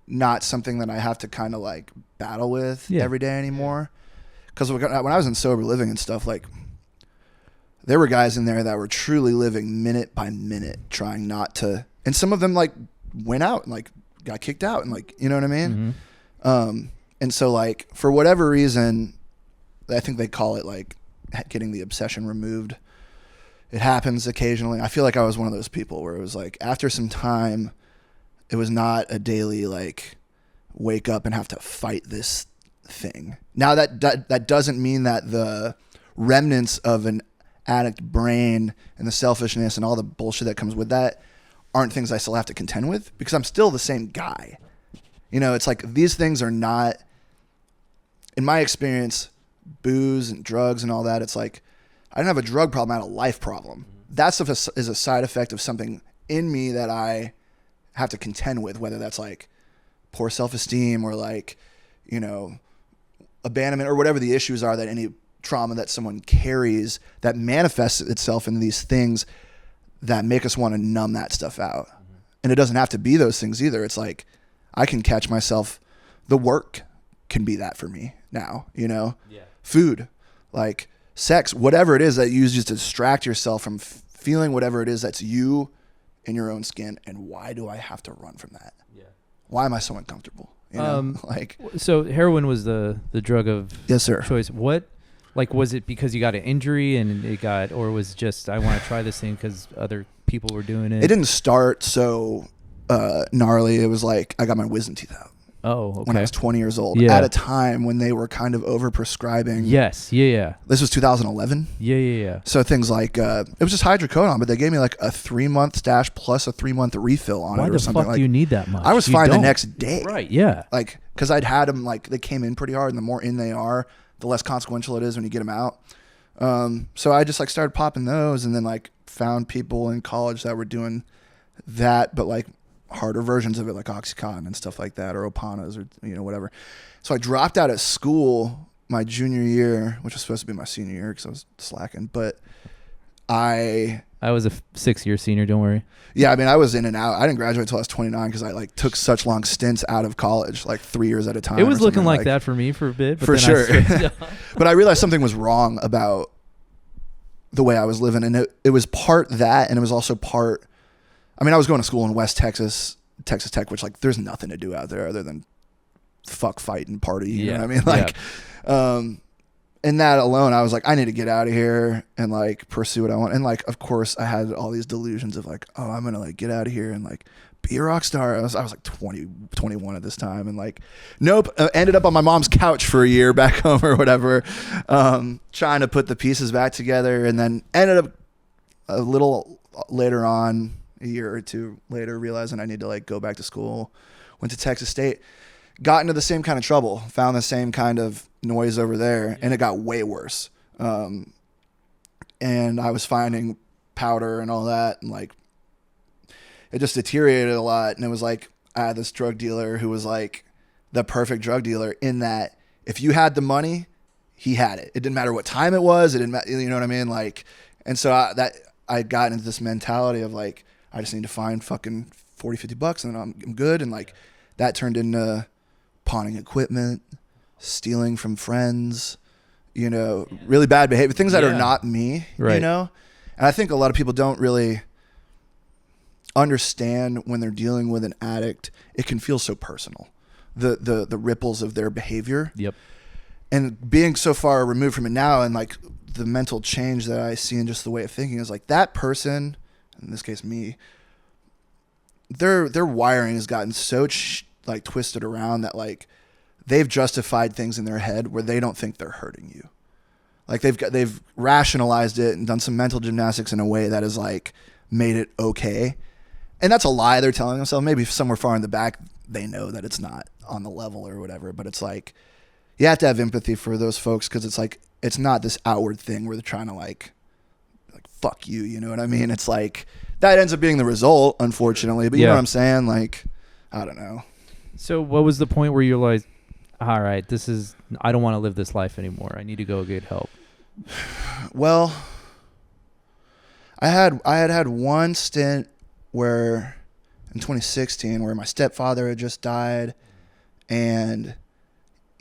not something that I have to kind of like battle with every day anymore. Because when I was in sober living and stuff, like there were guys in there that were truly living minute by minute, trying not to. And some of them like went out and like got kicked out and like, you know what I mean? And so like for whatever reason, I think they call it like getting the obsession removed. It happens occasionally. I feel like I was one of those people where it was like after some time, it was not a daily like wake up and have to fight this thing. Now that doesn't mean that the remnants of an addict brain and the selfishness and all the bullshit that comes with that aren't things I still have to contend with, because I'm still the same guy. It's like these things are not, in my experience, booze and drugs and all that. It's like I didn't have a drug problem, I had a life problem. That stuff is a side effect of something in me that I have to contend with, whether that's like poor self-esteem or like, abandonment or whatever the issues are, that any trauma that someone carries that manifests itself in these things that make us want to numb that stuff out. And it doesn't have to be those things either. It's like I can catch myself. The work can be that for me now, food, like sex, whatever it is that you use just to distract yourself from feeling whatever it is that's you in your own skin. And why do I have to run from that? Yeah. Why am I so uncomfortable? So heroin was the drug of yes, sir. choice. What, like, was it because you got an injury and or was just, I want to try this thing because other people were doing it? It didn't start so gnarly. It was like I got my wisdom teeth out. Oh, okay. When I was 20 years old, at a time when they were kind of over-prescribing. Yes, yeah. This was 2011. Yeah. So things like, it was just hydrocodone, but they gave me like a 3-month stash plus a 3-month refill on it or something. Why the fuck do you need that much? I was fine the next day. Right, yeah. Like, because I'd had them, like, they came in pretty hard, and the more in they are, the less consequential it is when you get them out. So I just like started popping those, and then like found people in college that were doing that, but like harder versions of it, like Oxycontin and stuff like that, or Opanas, or whatever. So I dropped out of school my junior year, which was supposed to be my senior year because I was slacking. But I was a 6-year senior. Don't worry. Yeah, I mean, I was in and out. I didn't graduate until I was 29 because I like took such long stints out of college, like 3 years at a time. It was looking like that for me for a bit, but for then sure. But I realized something was wrong about the way I was living, and it was part that, and it was also part. I mean, I was going to school in West Texas, Texas Tech, which like there's nothing to do out there other than fuck, fight, and party. You know what I mean? Like, and that alone, I was like, I need to get out of here and like pursue what I want. And like, of course, I had all these delusions of like, oh, I'm gonna like get out of here and like be a rock star. I was like 21 at this time, and like, nope. Ended up on my mom's couch for a year back home or whatever, trying to put the pieces back together, and then ended up a little later on, a year or two later, realizing I need to like go back to school, went to Texas State, got into the same kind of trouble, found the same kind of noise over there, and it got way worse. And I was finding powder and all that, and like it just deteriorated a lot. And it was like I had this drug dealer who was like the perfect drug dealer in that if you had the money, he had it. It didn't matter what time it was. It didn't matter, you know what I mean? Like, and so I got into this mentality of like, I just need to find fucking 40, 50 bucks and then I'm good. And like that turned into pawning equipment, stealing from friends, you know, really bad behavior, things that are not me, you know? And I think a lot of people don't really understand when they're dealing with an addict, it can feel so personal. The ripples of their behavior. Yep. And being so far removed from it now, and like the mental change that I see in just the way of thinking is like that person, in this case me, their wiring has gotten so like twisted around that like they've justified things in their head where they don't think they're hurting you. Like they've rationalized it and done some mental gymnastics in a way that is like made it okay. And that's a lie they're telling themselves. Maybe somewhere far in the back they know that it's not on the level or whatever, but it's like you have to have empathy for those folks because it's like it's not this outward thing where they're trying to like fuck you, you know what I mean? It's like that ends up being the result, unfortunately. But you know what I'm saying? Like, I don't know. So what was the point where you're like, all right, I don't want to live this life anymore. I need to go get help. Well, I had one stint where in 2016 where my stepfather had just died, and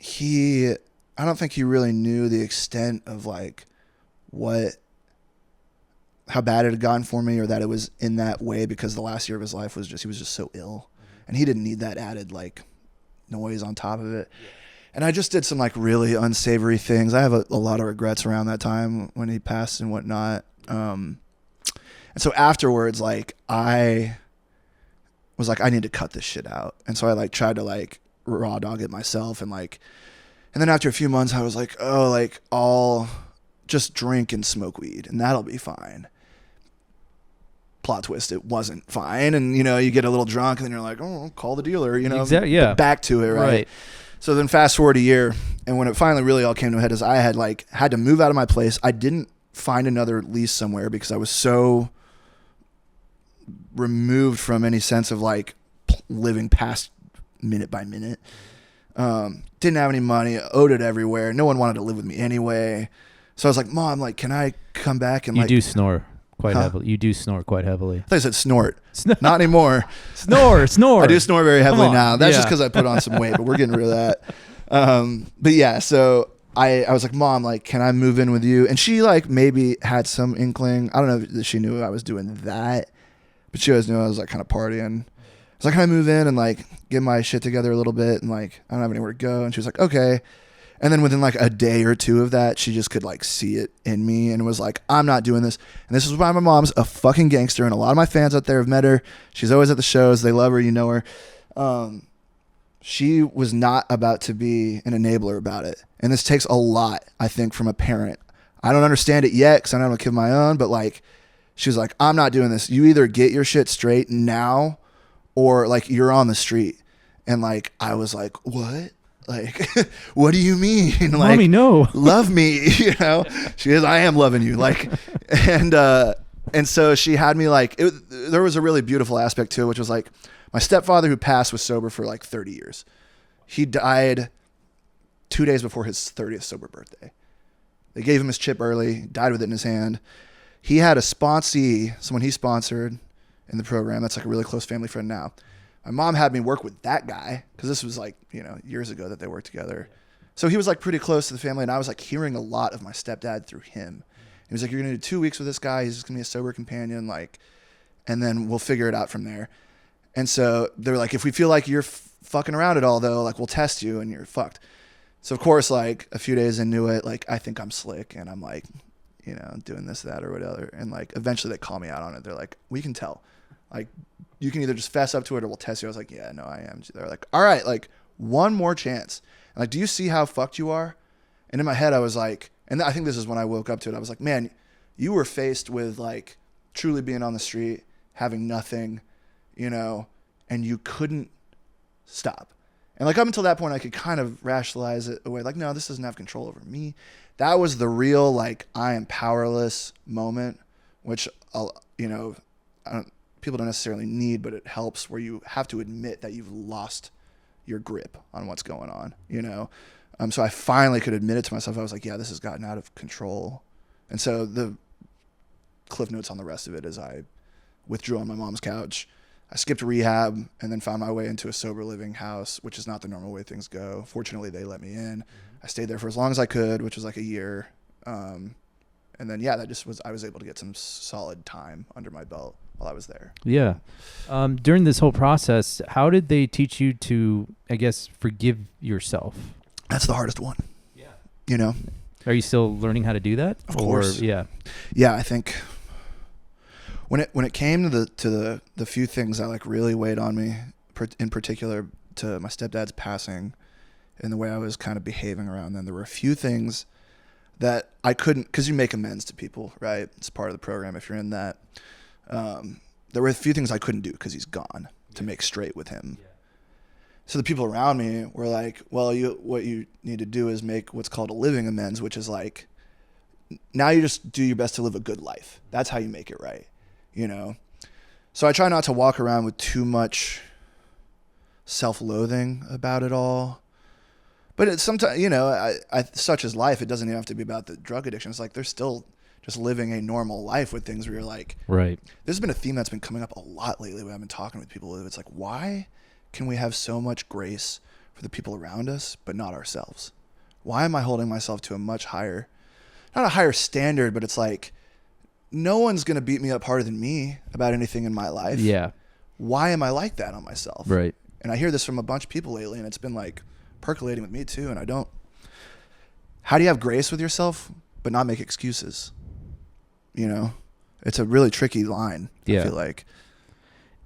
I don't think he really knew the extent of like how bad it had gotten for me, or that it was in that way, because the last year of his life he was just so ill, and he didn't need that added like noise on top of it. And I just did some like really unsavory things. I have a lot of regrets around that time when he passed and whatnot. And so afterwards, like I was like, I need to cut this shit out. And so I like tried to like raw dog it myself. And then after a few months, I was like, oh, like I'll just drink and smoke weed and that'll be fine. Plot twist, it wasn't fine. And you know, you get a little drunk and then you're like, oh, I'll call the dealer, you know, back to it. Right. So then fast forward a year, and when it finally really all came to a head is I had to move out of my place. I didn't find another lease somewhere because I was so removed from any sense of like living past minute by minute. Didn't have any money, owed it everywhere. No one wanted to live with me anyway. So I was like, Mom, like, can I come back and you do snore quite heavily. You do snore quite heavily. I thought I said snort. Not anymore. Snore. I do snore very heavily now. That's just because I put on some weight, but we're getting rid of that. But yeah, so I was like, Mom, like, can I move in with you? And she like maybe had some inkling. I don't know if she knew I was doing that, but she always knew I was like kind of partying. I was like, can I move in and like get my shit together a little bit? And like, I don't have anywhere to go. And she was like, okay. And then within like a day or two of that, she just could like see it in me and was like, I'm not doing this. And this is why my mom's a fucking gangster. And a lot of my fans out there have met her. She's always at the shows. They love her. You know her. She was not about to be an enabler about it. And this takes a lot, I think, from a parent. I don't understand it yet because I don't have a kid of my own. But like, she was like, I'm not doing this. You either get your shit straight now or like you're on the street. And like, I was like, what? Like, what do you mean? Like, Mommy, no. Love me, you know? She is, I am loving you. Like, and so she had me like, there was a really beautiful aspect to it, which was like, my stepfather who passed was sober for like 30 years. He died 2 days before his 30th sober birthday. They gave him his chip early, died with it in his hand. He had a sponsee, someone he sponsored in the program. That's like a really close family friend now. My mom had me work with that guy because this was like, you know, years ago that they worked together. So he was like pretty close to the family, and I was like hearing a lot of my stepdad through him. He was like, you're going to do 2 weeks with this guy. He's just going to be a sober companion, like, and then we'll figure it out from there. And so they're like, if we feel like you're fucking around at all, though, like, we'll test you and you're fucked. So, of course, like, a few days into it, like, I think I'm slick and I'm like, you know, doing this, that, or whatever. And like, eventually they call me out on it. They're like, we can tell. Like, you can either just fess up to it or we'll test you. I was like, yeah, no, I am. They're like, all right, like, one more chance. And like, do you see how fucked you are? And in my head, I was like, and I think this is when I woke up to it. I was like, man, you were faced with like truly being on the street, having nothing, you know, and you couldn't stop. And like up until that point, I could kind of rationalize it away. Like, no, this doesn't have control over me. That was the real, like, I am powerless moment, which, you know, people don't necessarily need, but it helps, where you have to admit that you've lost your grip on what's going on, you know? So I finally could admit it to myself. I was like, yeah, this has gotten out of control. And so the cliff notes on the rest of it is I withdrew on my mom's couch. I skipped rehab and then found my way into a sober living house, which is not the normal way things go. Fortunately, they let me in. I stayed there for as long as I could, which was like a year. And then, yeah, I was able to get some solid time under my belt while I was there. Yeah. During this whole process, how did they teach you to, I guess, forgive yourself? That's the hardest one. Yeah. You know? Are you still learning how to do that? Of course. Yeah. Yeah, I think when it came to the few things that like really weighed on me, in particular to my stepdad's passing and the way I was kind of behaving around them, there were a few things that I couldn't, because you make amends to people, right? It's part of the program if you're in that. There were a few things I couldn't do because he's gone to make straight with him. Yeah. So the people around me were like, well, what you need to do is make what's called a living amends, which is like, now you just do your best to live a good life. That's how you make it right, you know? So I try not to walk around with too much self-loathing about it all. But it's sometimes, you know, I such is life. It doesn't even have to be about the drug addiction. It's like there's still just living a normal life with things where you're like, right. This has been a theme that's been coming up a lot lately when I've been talking with people. It's like, why can we have so much grace for the people around us, but not ourselves? Why am I holding myself to a much higher, not a higher standard, but it's like, no one's going to beat me up harder than me about anything in my life. Yeah. Why am I like that on myself? Right. And I hear this from a bunch of people lately, and it's been like percolating with me too. And how do you have grace with yourself, but not make excuses? You know, it's a really tricky line. Yeah. I feel like.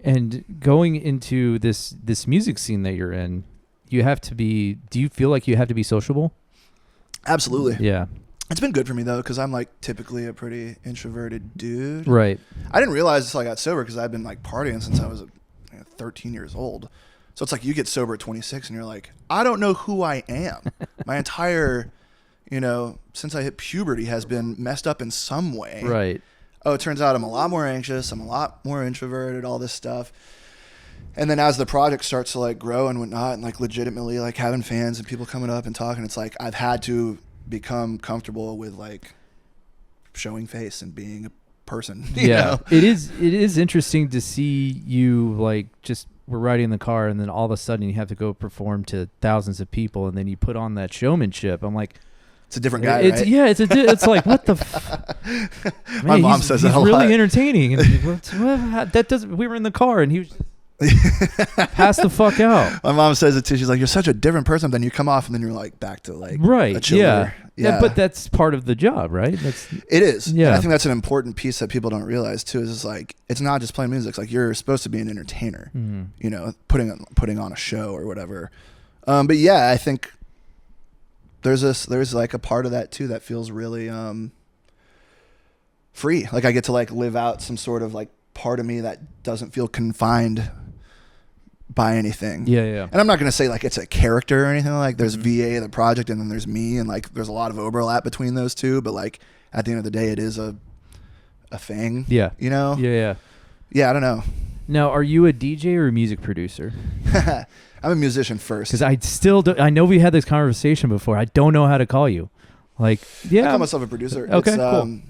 And going into this music scene that you're in, do you feel like you have to be sociable? Absolutely. Yeah. It's been good for me though, because I'm like typically a pretty introverted dude. Right. I didn't realize this until I got sober, because I've been like partying since I was 13 years old. So it's like you get sober at 26 and you're like, I don't know who I am. My entire, you know, since I hit puberty has been messed up in some way. Right. Oh, it turns out I'm a lot more anxious. I'm a lot more introverted, all this stuff. And then as the project starts to like grow and whatnot, and like legitimately like having fans and people coming up and talking, it's like I've had to become comfortable with like showing face and being a person. You know? It is interesting to see you like just we're riding in the car and then all of a sudden you have to go perform to thousands of people and then you put on that showmanship. I'm like, it's a different guy, right? Yeah, it's like, what the Man, my mom says that a lot. He's really entertaining. And that doesn't. We were in the car and he was pass the fuck out. My mom says it too. She's like, you're such a different person. Then you come off and then you're like back to like right. a chiller. Yeah. But that's part of the job, right? It is. Yeah. And I think that's an important piece that people don't realize too. Is it's like it's not just playing music. It's like you're supposed to be an entertainer. Mm-hmm. You know, putting on a show or whatever. But yeah, I think there's like a part of that too that feels really free. Like I get to like live out some sort of like part of me that doesn't feel confined by anything. Yeah. And I'm not going to say like it's a character or anything. Like there's VA, the project, and then there's me, and like there's a lot of overlap between those two. But like at the end of the day, it is a thing. Yeah. You know? Yeah. Yeah, I don't know. Now, are you a DJ or a music producer? I'm a musician first. Because I know we had this conversation before. I don't know how to call you. Like, yeah. I call myself a producer. Okay, cool.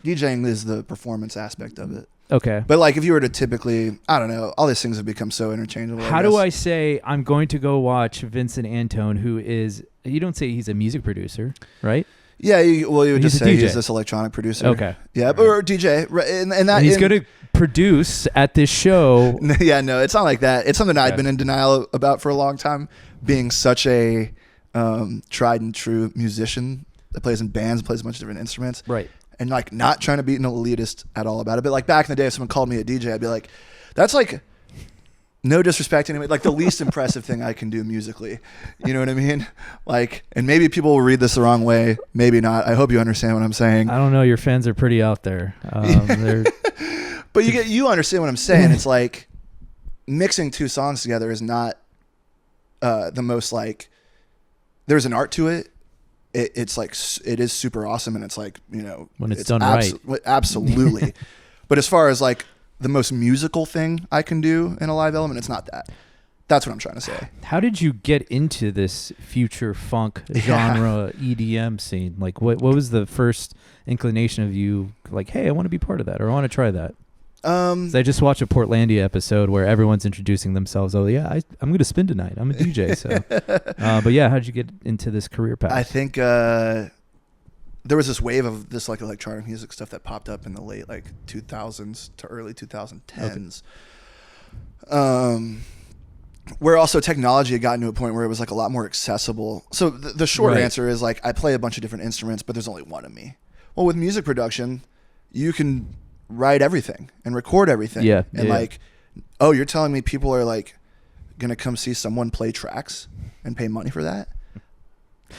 DJing is the performance aspect of it. Okay. But like if you were to typically, I don't know, all these things have become so interchangeable. How do I say I'm going to go watch Vincent Antone, who is, you don't say he's a music producer, right? Yeah, you would just say DJ. he's this electronic producer. Okay. Yeah, or DJ. And he's going to produce at this show. Yeah, no, it's not like that. It's something I'd been in denial about for a long time, being such a tried and true musician that plays in bands, plays a bunch of different instruments. Right. And like not trying to be an elitist at all about it. But like back in the day, if someone called me a DJ, I'd be like, that's like No disrespect to anybody. Like the least impressive thing I can do musically. You know what I mean? Like, and maybe people will read this the wrong way. Maybe not. I hope you understand what I'm saying. I don't know. Your fans are pretty out there. But you understand what I'm saying. It's like mixing two songs together is not the most like, there's an art to it. It's like, it is super awesome. And it's like, you know, when it's done right. Absolutely. But as far as like, the most musical thing I can do in a live element, it's not that. That's what I'm trying to say. How did you get into this future funk genre EDM scene? Like, what was the first inclination of you? Like, hey, I want to be part of that, or I want to try that. I just watched a Portlandia episode where everyone's introducing themselves. Oh yeah, I'm going to spin tonight. I'm a DJ. So, but yeah, how did you get into this career path? I think there was this wave of this like electronic music stuff that popped up in the late like 2000s to early 2010s. Okay. Where also technology had gotten to a point where it was like a lot more accessible. So the short answer is like I play a bunch of different instruments, but there's only one of me. Well, with music production, you can write everything and record everything. Yeah. And like, oh, you're telling me people are like going to come see someone play tracks and pay money for that?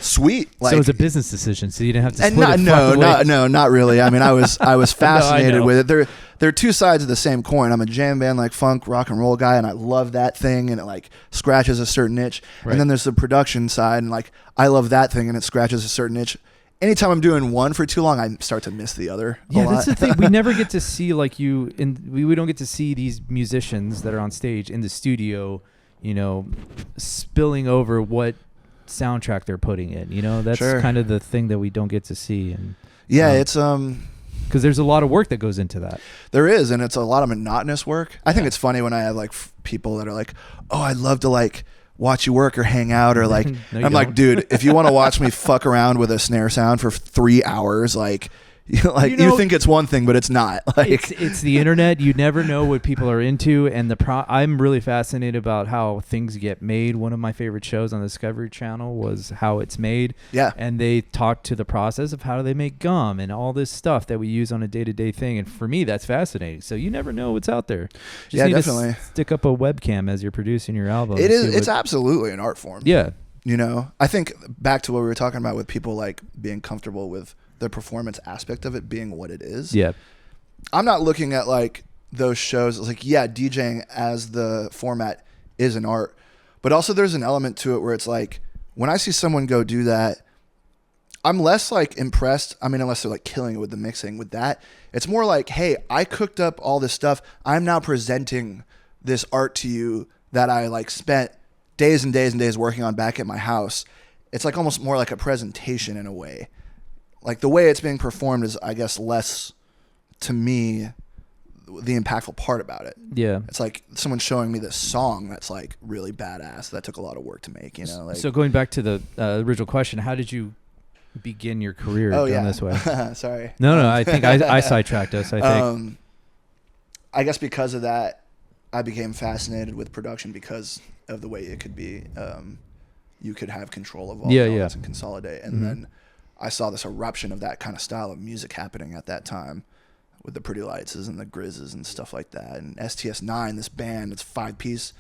Sweet. Like, so it was a business decision, so you didn't have to split it. No, not really. I mean, I was fascinated with it. There are two sides of the same coin. I'm a jam band, like funk, rock and roll guy, and I love that thing, and it like scratches a certain itch. Right. And then there's the production side, and like I love that thing, and it scratches a certain itch. Anytime I'm doing one for too long, I start to miss the other. Yeah, that's the thing. We never get to see like you, we don't get to see these musicians that are on stage in the studio, you know, spilling over what soundtrack they're putting in, you know. That's kind of the thing that we don't get to see. And it's because there's a lot of work that goes into that. There is, and it's a lot of monotonous work. I think it's funny when I have like people that are like, oh, I'd love to like watch you work or hang out, or like I'm like, dude, if you want to watch me fuck around with a snare sound for 3 hours, like you think it's one thing, but it's not. Like it's the internet. You never know what people are into, and I'm really fascinated about how things get made. One of my favorite shows on the Discovery Channel was How It's Made. Yeah, and they talked to the process of how do they make gum and all this stuff that we use on a day-to-day thing. And for me, that's fascinating. So you never know what's out there. Just need definitely. To stick up a webcam as you're producing your album. It is. It's absolutely an art form. Yeah. You know, I think back to what we were talking about with people like being comfortable with the performance aspect of it being what it is. Yeah. I'm not looking at like those shows like, yeah, DJing as the format is an art, but also there's an element to it where it's like, when I see someone go do that, I'm less like impressed. I mean, unless they're like killing it with the mixing with that, it's more like, hey, I cooked up all this stuff. I'm now presenting this art to you that I like spent days and days and days working on back at my house. It's like almost more like a presentation in a way. Like the way it's being performed is, I guess, less to me the impactful part about it. Yeah. It's like someone showing me this song that's like really badass that took a lot of work to make, you know? Like, so going back to the original question, how did you begin your career going this way? Sorry. No, I think I sidetracked us, I think. I guess because of that, I became fascinated with production because of the way it could be. You could have control of all the elements and consolidate. And then I saw this eruption of that kind of style of music happening at that time with the Pretty Lightses and the Grizzes and stuff like that. And STS9, this band, it's a 5-piece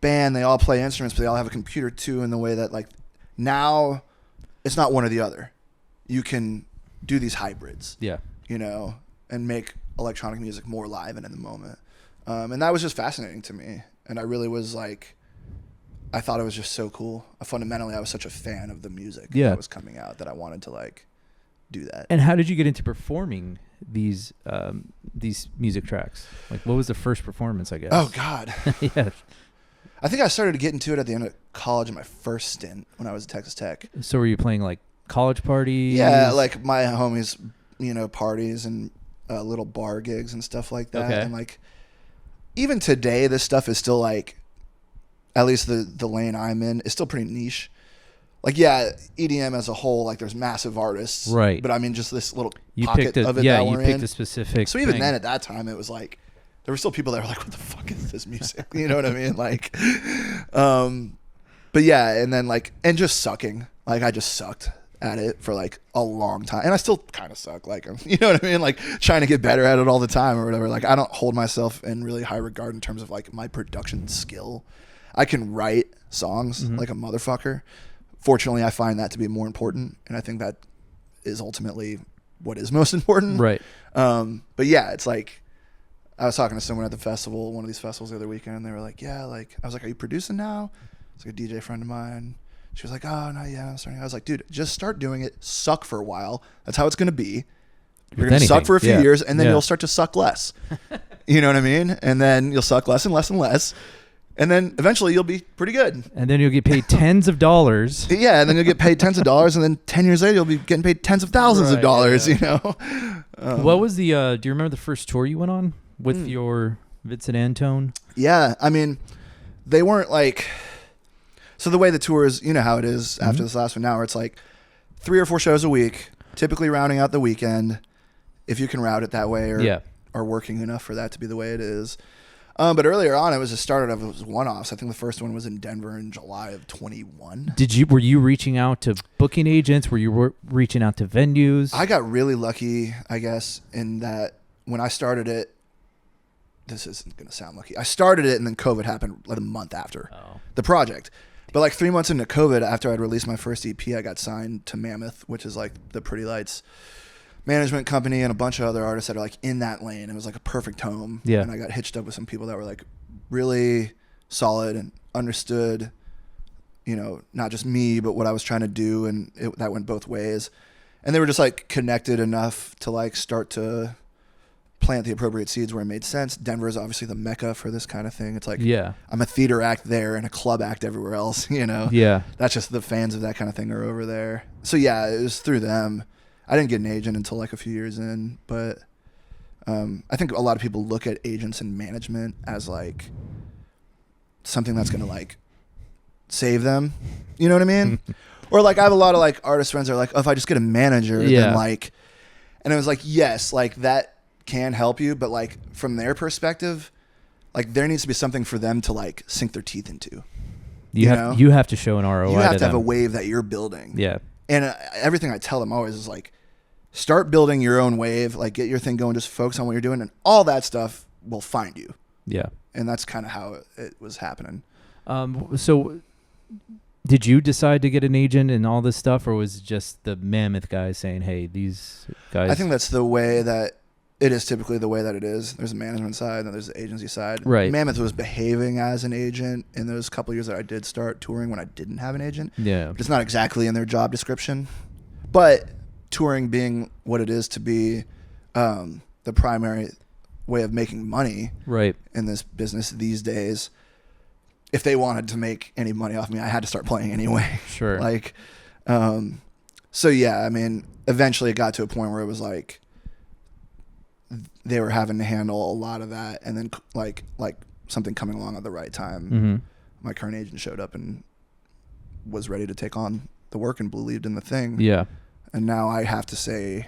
band. They all play instruments, but they all have a computer too, in the way that like now it's not one or the other. You can do these hybrids, you know, and make electronic music more live and in the moment. And that was just fascinating to me. And I really was like, I thought it was just so cool. Fundamentally, I was such a fan of the music that was coming out that I wanted to like do that. And how did you get into performing these music tracks? Like, what was the first performance, I guess? Oh God. Yeah. I think I started to get into it at the end of college in my first stint when I was at Texas Tech. So were you playing like college parties? Yeah, like my homies, you know, parties and little bar gigs and stuff like that. Okay. And like, even today, this stuff is still like, at least the lane I'm in is still pretty niche. Like, yeah, EDM as a whole, like there's massive artists. Right. But I mean, just this little you pocket of it yeah, that you we're picked in. a specific So even thing. then at that time, it was like, there were still people that were like, what the fuck is this music? You know what I mean? Like, but yeah, and then like, and just sucking. Like I just sucked at it for like a long time, and I still kind of suck. Like, you know what I mean? Like trying to get better at it all the time or whatever. Like I don't hold myself in really high regard in terms of like my production skill. I can write songs like a motherfucker. Fortunately, I find that to be more important, and I think that is ultimately what is most important. Right. But yeah, it's like I was talking to someone at the festival, one of these festivals the other weekend, and they were like, yeah, like I was like, are you producing now? It's like a DJ friend of mine. She was like, oh, not yet. I'm starting. I was like, dude, just start doing it. Suck for a while. That's how it's going to be. You're going to suck for a few years, and then you'll start to suck less. You know what I mean? And then you'll suck less and less and less. And then eventually you'll be pretty good. And then you'll get paid tens of dollars. Yeah, and then you'll get paid tens of dollars, and then 10 years later you'll be getting paid tens of thousands of dollars, you know? What was the, do you remember the first tour you went on with your Vincent Antone? Yeah, I mean, they weren't like... So the way the tour is, you know how it is after this last one now, where it's like 3 or 4 shows a week, typically rounding out the weekend, if you can route it that way or are working enough for that to be the way it is. But earlier on, it was started off as one-offs. I think the first one was in Denver in July of 21. Were you reaching out to booking agents? Were you reaching out to venues? I got really lucky, I guess, in that when I started it, this isn't going to sound lucky. I started it and then COVID happened like a month after the project. But like 3 months into COVID, after I'd released my first EP, I got signed to Mammoth, which is like the Pretty Lights management company, and a bunch of other artists that are like in that lane. It was like a perfect home. Yeah. And I got hitched up with some people that were like really solid and understood, you know, not just me, but what I was trying to do. And that went both ways. And they were just like connected enough to like start to plant the appropriate seeds where it made sense. Denver is obviously the mecca for this kind of thing. It's like, I'm a theater act there and a club act everywhere else, you know? Yeah. That's just the fans of that kind of thing are over there. So yeah, it was through them. I didn't get an agent until like a few years in, but I think a lot of people look at agents and management as like something that's going to like save them. You know what I mean? Or like I have a lot of like artist friends that are like, oh, if I just get a manager, then like, and it was like, yes, like that can help you, but like from their perspective, like there needs to be something for them to like sink their teeth into. You have to show an ROI. You have to have a wave that you're building. Yeah. And everything I tell them always is like, start building your own wave, like get your thing going, just focus on what you're doing, and all that stuff will find you. Yeah. And that's kind of how it was happening. So did you decide to get an agent and all this stuff, or was it just the Mammoth guys saying, hey, these guys? I think that's the way that it is typically the way that it is. There's a management side and there's the agency side. Right. Mammoth was behaving as an agent in those couple of years that I did start touring when I didn't have an agent. Yeah. But it's not exactly in their job description. But touring being what it is to be the primary way of making money in this business these days, if they wanted to make any money off me, I had to start playing anyway. Sure. Like, so yeah, I mean, eventually it got to a point where it was like, they were having to handle a lot of that, and then like something coming along at the right time. My current agent showed up and was ready to take on the work and believed in the thing. Yeah. And now I have to say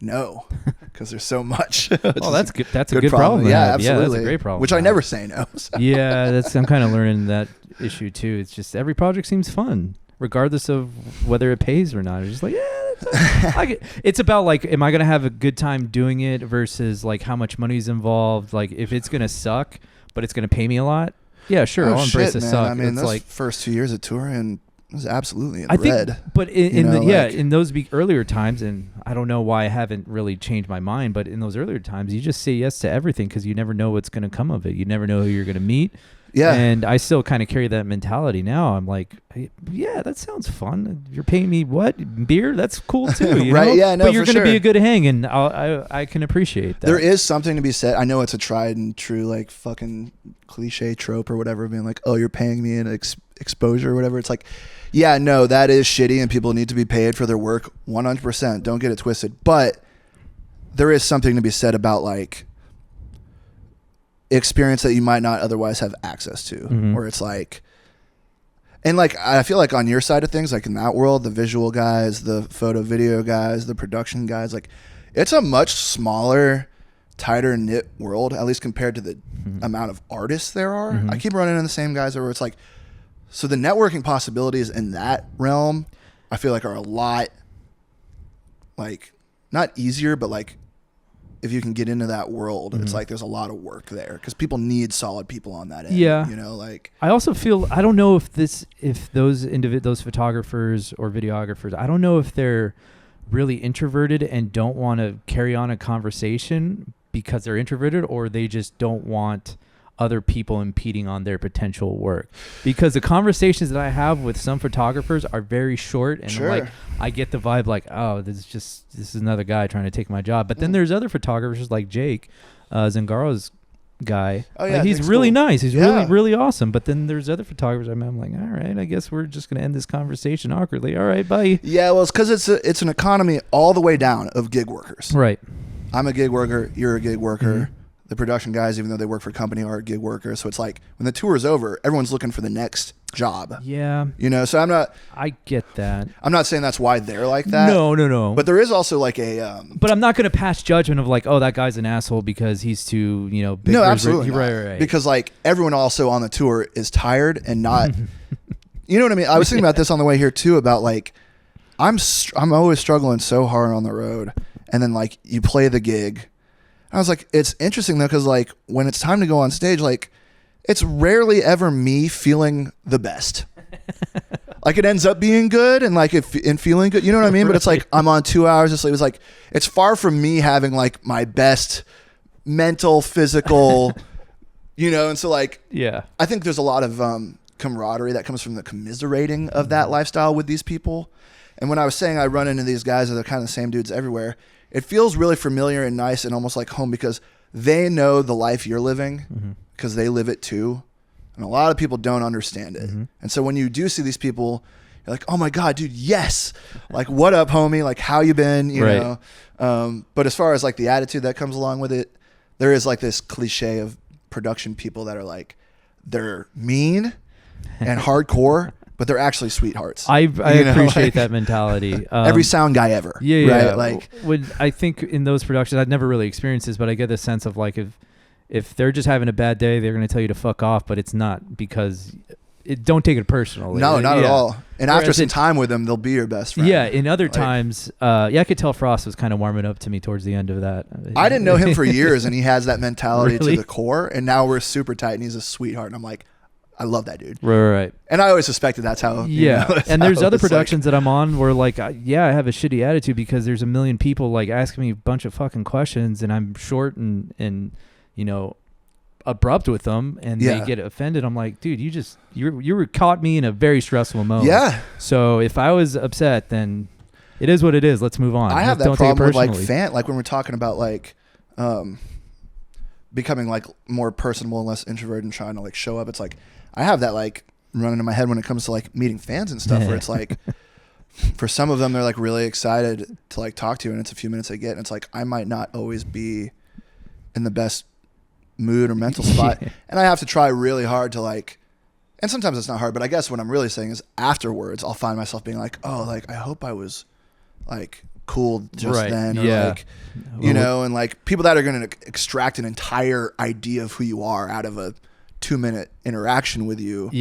no because there's so much. Oh, that's good. That's a good problem. Yeah, absolutely. Yeah, that's a great problem. Which I never say no. So. Yeah, I'm kind of learning that issue too. It's just every project seems fun, regardless of whether it pays or not. It's just like, it's about like, am I going to have a good time doing it versus like how much money is involved? Like if it's going to suck, but it's going to pay me a lot. Yeah, sure. I'll embrace the suck. I mean, it's those like first 2 years of touring was absolutely in the red. But in those earlier times, and I don't know why I haven't really changed my mind, but in those earlier times, you just say yes to everything because you never know what's going to come of it. You never know who you're going to meet. Yeah. And I still kind of carry that mentality now. I'm like, yeah, that sounds fun. You're paying me what? Beer? That's cool too. You right. know? Yeah. No, but you're going to be a good hang, and I can appreciate that. There is something to be said. I know it's a tried and true, like fucking cliche trope or whatever, being like, oh, you're paying me an exposure or whatever. It's like, yeah, no, that is shitty, and people need to be paid for their work 100%. Don't get it twisted. But there is something to be said about like experience that you might not otherwise have access to, where it's like, and like I feel like on your side of things, like in that world, the visual guys, the photo video guys, the production guys, like it's a much smaller, tighter knit world, at least compared to the amount of artists there are. I keep running into the same guys where it's like, so the networking possibilities in that realm I feel like are a lot like not easier, but like if you can get into that world, it's like there's a lot of work there because people need solid people on that end. Yeah. You know, like I also feel, I don't know if those photographers or videographers, I don't know if they're really introverted and don't want to carry on a conversation because they're introverted, or they just don't want other people impeding on their potential work. Because the conversations that I have with some photographers are very short, and like I get the vibe like, oh, this is another guy trying to take my job. But then there's other photographers like Jake, Zangaro's guy. Oh yeah, like, he's Jake's really cool. nice. He's really awesome. But then there's other photographers I'm like, all right, I guess we're just gonna end this conversation awkwardly. All right, bye. Yeah, well, it's because it's an economy all the way down of gig workers. Right. I'm a gig worker. You're a gig worker. The production guys, even though they work for a company, are gig workers. So it's like when the tour is over, everyone's looking for the next job. Yeah. You know, so I get that. I'm not saying that's why they're like that. No. But there is also like a. But I'm not going to pass judgment of like, oh, that guy's an asshole because he's too, big. No, absolutely. Right. Because like everyone also on the tour is tired and not. You know what I mean? I was thinking about this on the way here too, about like, I'm always struggling so hard on the road, and then like you play the gig. I was like, it's interesting though, because like when it's time to go on stage, like it's rarely ever me feeling the best. Like it ends up being good and like and feeling good, you know what I mean? But it's like I'm on 2 hours of sleep. It's like it's far from me having like my best mental, physical, and so like I think there's a lot of camaraderie that comes from the commiserating of that lifestyle with these people. And when I was saying I run into these guys that are kind of the same dudes everywhere, it feels really familiar and nice and almost like home because they know the life you're living because they live it too. And a lot of people don't understand it. And so when you do see these people, you're like, oh my God, dude, yes. Like, what up, homie? Like, how you been? You know? But as far as like the attitude that comes along with it, there is like this cliche of production people that are like, they're mean and hardcore, but they're actually sweethearts. I appreciate that mentality. Every sound guy ever. Yeah. Right? Like when I think in those productions, I've never really experienced this, but I get the sense of like if they're just having a bad day, they're going to tell you to fuck off, but it's not because don't take it personally. No, not at all. And after some time with them, they'll be your best friend. Yeah. In other times, I could tell Frost was kind of warming up to me towards the end of that. I didn't know him for years, and he has that mentality to the core. And now we're super tight, and he's a sweetheart. And I'm like, I love that dude. Right. And I always suspected that's how. And there's other productions that I'm on where like, I have a shitty attitude because there's a million people like asking me a bunch of fucking questions, and I'm short and abrupt with them, and they get offended. I'm like, dude, you caught me in a very stressful moment. Yeah. So if I was upset, then it is what it is. Let's move on. I have that problem with like when we're talking about like, becoming like more personable and less introverted and trying to like show up. It's like I have that like running in my head when it comes to like meeting fans and stuff where it's like for some of them they're like really excited to like talk to you, and it's a few minutes they get, and it's like I might not always be in the best mood or mental spot and I have to try really hard to like, and sometimes it's not hard, but I guess what I'm really saying is afterwards I'll find myself being like, oh, like I hope I was like cool just then, or like and like people that are going to extract an entire idea of who you are out of a 2-minute interaction with you,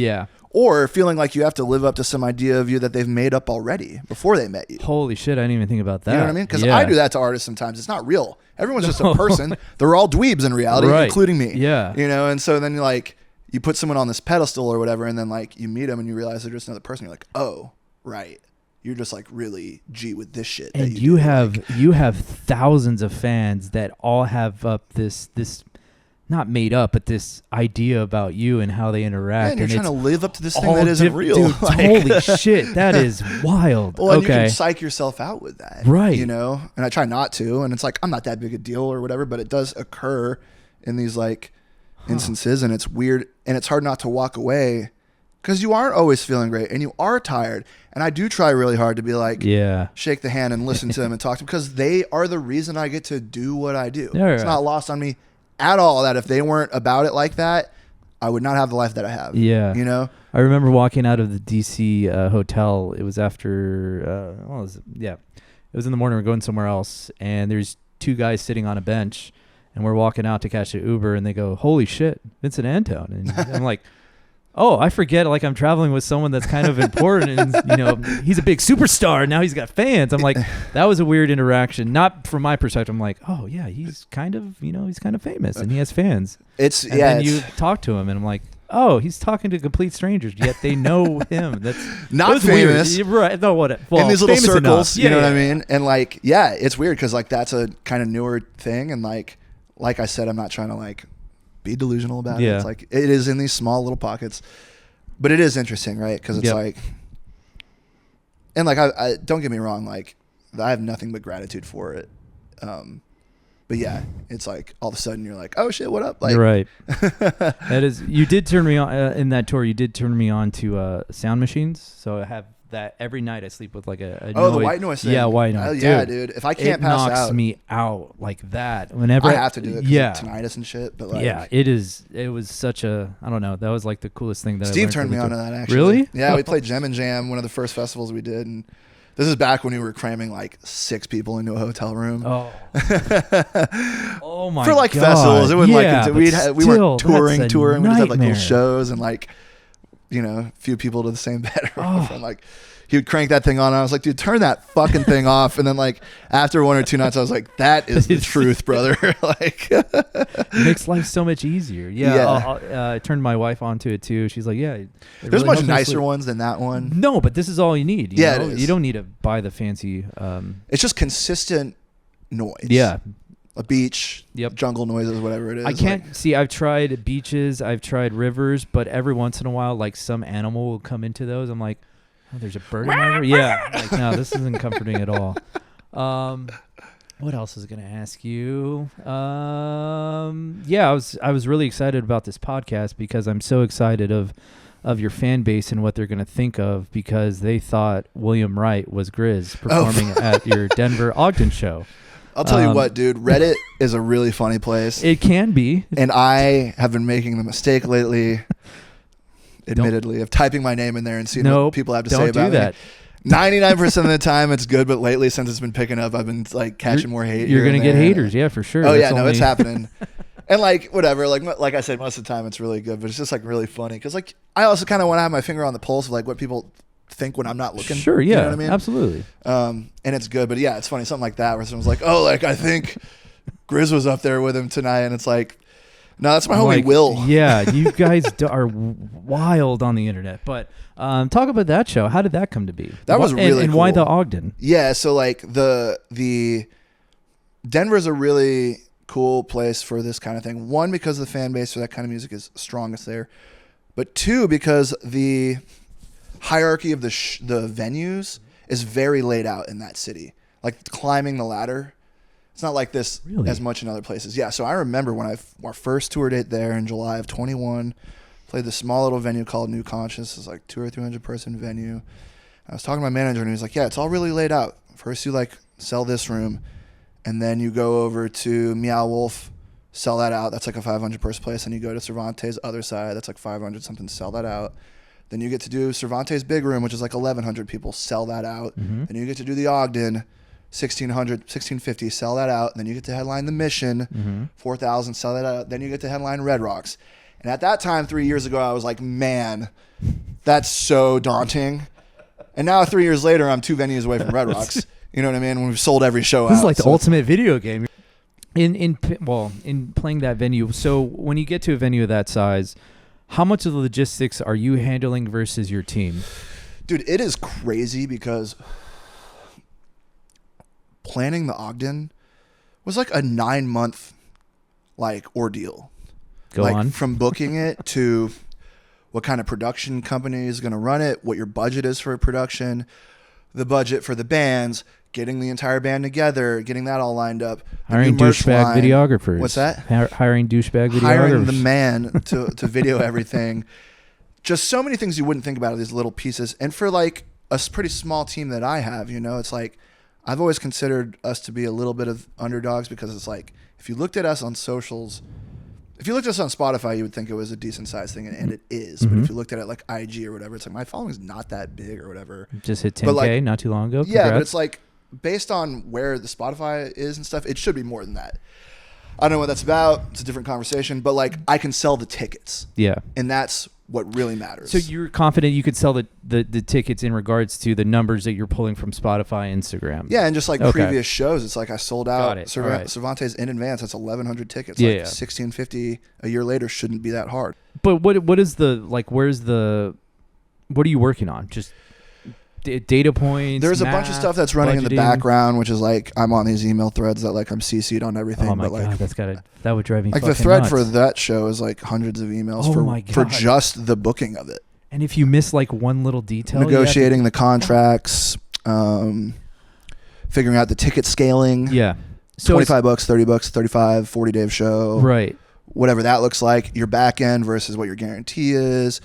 or feeling like you have to live up to some idea of you that they've made up already before they met you. Holy shit, I didn't even think about that. You know what I mean? Because I do that to artists sometimes. It's not real. Everyone's just a person. They're all dweebs in reality, including me. And so then like you put someone on this pedestal or whatever, and then like you meet them and you realize they're just another person. You're like, oh, right. You're just like really G with this shit. And you have thousands of fans that all have up this not made up, but this idea about you and how they interact. And you're trying to live up to this thing that isn't real. Dude, holy shit, that is wild. Well, and you can psych yourself out with that. Right. And I try not to, and it's like, I'm not that big a deal or whatever, but it does occur in these like instances, and it's weird, and it's hard not to walk away because you aren't always feeling great and you are tired. And I do try really hard to be like, shake the hand and listen to them and talk to them, because they are the reason I get to do what I do. It's not lost on me at all that if they weren't about it like that, I would not have the life that I have. I remember walking out of the DC hotel. It was after it was in the morning. We're going somewhere else, and there's two guys sitting on a bench, and we're walking out to catch an Uber, and they go, holy shit, Vincent Antone. And I'm like, oh, I forget, like I'm traveling with someone that's kind of important and, you know, he's a big superstar. Now he's got fans. I'm like, that was a weird interaction. Not from my perspective. I'm like, oh yeah, he's kind of, you know, he's kind of famous and he has fans. Then you talk to him and I'm like, oh, he's talking to complete strangers, yet they know him. That's not famous. Weird. Right. No, what? Well, in these little circles, you know what I mean? And like, yeah, it's weird because like that's a kind of newer thing. And like I said, I'm not trying to like be delusional about it. It's like it is in these small little pockets, but it is interesting, right? Because it's like, and like I don't get me wrong, like I have nothing but gratitude for it. But yeah, it's like all of a sudden you're like, oh shit, what up? Like, you're right. That is, you did turn me on in that tour. You did turn me on to sound machines. So I have that every night. I sleep with like a noise. The white noise thing. Yeah, white noise. Yeah, dude. If I can't pass out, it knocks me out like that. Whenever I have to do it. Yeah, tinnitus and shit. But like, yeah, it was such a, I don't know. That was like the coolest thing that Steve turned me on to that. Actually, really? Yeah, we played Gem and Jam, one of the first festivals we did, and this is back when we were cramming like 6 people into a hotel room. Oh, oh my! For like God. festivals, it wouldn't we weren't touring. We just had like little shows and like, you know, a few people to the same bed. And like, he would crank that thing on. And I was like, dude, turn that fucking thing off. And then like after 1 or 2 nights, I was like, that is the truth, brother. Like, it makes life so much easier. Yeah. I turned my wife onto it too. She's like, yeah. There's really much nicer ones than that one. No, but this is all you need. You know? It is. You don't need to buy the fancy. It's just consistent noise. Yeah. A beach, jungle noises, whatever it is. I can't see. I've tried beaches. I've tried rivers, but every once in a while, like some animal will come into those. I'm like, oh, there's a bird in my river. Yeah. Like, no, this isn't comforting at all. What else was I going to ask you? Yeah, I was really excited about this podcast because I'm so excited of your fan base and what they're going to think of, because they thought William Wright was Grizz performing at your Denver Ogden show. I'll tell you what, dude. Reddit is a really funny place. It can be. And I have been making the mistake lately, admittedly, of typing my name in there and seeing what people have to say about me. 99% of the time it's good, but lately since it's been picking up, I've been like catching more hate. You're going to get haters, yeah, for sure. Oh, yeah, no, it's happening. And like whatever, like I said, most of the time it's really good, but it's just like really funny because like I also kind of want to have my finger on the pulse of like what people think when I'm not looking. Sure, yeah, you know what I mean? Absolutely. And it's good, but yeah, it's funny, something like that where someone's like, oh, like I think Grizz was up there with him tonight, and it's like, no, that's my homie Will. Yeah, you guys are wild on the internet. But talk about that show. How did that come to be? That was really and cool. Why the Ogden? Yeah, so like the Denver's a really cool place for this kind of thing. One, because the fan base for that kind of music is strongest there, but two, because the hierarchy of the venues is very laid out in that city. Like climbing the ladder, it's not like this as much in other places. Yeah, so I remember when our first toured it there in July of 21, played this small little venue called New Conscious. It's like 200 or 300 person venue. I was talking to my manager and he was like, yeah, it's all really laid out. First you like sell this room, and then you go over to Meow Wolf, sell that out. That's like a 500 person place. And you go to Cervantes' other side. That's like 500 something, sell that out. Then you get to do Cervantes' big room, which is like 1,100 people, sell that out. Mm-hmm. Then you get to do the Ogden, 1,600, 1,650, sell that out. Then you get to headline the Mission, 4,000, sell that out. Then you get to headline Red Rocks. And at that time, 3 years ago, I was like, man, that's so daunting. And now 3 years later, I'm 2 venues away from Red Rocks. You know what I mean? When we've sold every show out. This is like the ultimate video game. In playing that venue, so when you get to a venue of that size, how much of the logistics are you handling versus your team? Dude, it is crazy because planning the Ogden was like a 9-month like ordeal. Go on. From booking it to what kind of production company is going to run it, what your budget is for production, the budget for the bands, getting the entire band together, getting that all lined up. Hiring douchebag videographers. What's that? Hiring douchebag videographers. Hiring the man to video everything. Just so many things you wouldn't think about of these little pieces. And for like a pretty small team that I have, you know, it's like I've always considered us to be a little bit of underdogs because it's like if you looked at us on socials, if you looked at us on Spotify, you would think it was a decent sized thing, and it is. Mm-hmm. But if you looked at it like IG or whatever, it's like my following's not that big or whatever. Just hit 10K like, not too long ago. Yeah, congrats. But it's like based on where the Spotify is and stuff, it should be more than that. I don't know what that's about. It's a different conversation, but like I can sell the tickets. Yeah. And that's what really matters. So you're confident you could sell the tickets in regards to the numbers that you're pulling from Spotify, Instagram? Yeah, and just like previous shows, it's like I sold out Cervantes in advance. That's 1,100 tickets. Yeah, like $1,650 a year later shouldn't be that hard. But what is the like? Where's the? What are you working on? Just data points. There's a bunch of stuff that's running in the background, which is like I'm on these email threads that like I'm CC'd on everything. Oh my god, that would drive me. Like fucking the thread nuts. for that show is like hundreds of emails for just the booking of it. And if you miss like one little detail, negotiating the contracts, figuring out the ticket scaling. Yeah. So $25, $30, 35, 40 day of show. Right. Whatever that looks like, your back end versus what your guarantee is.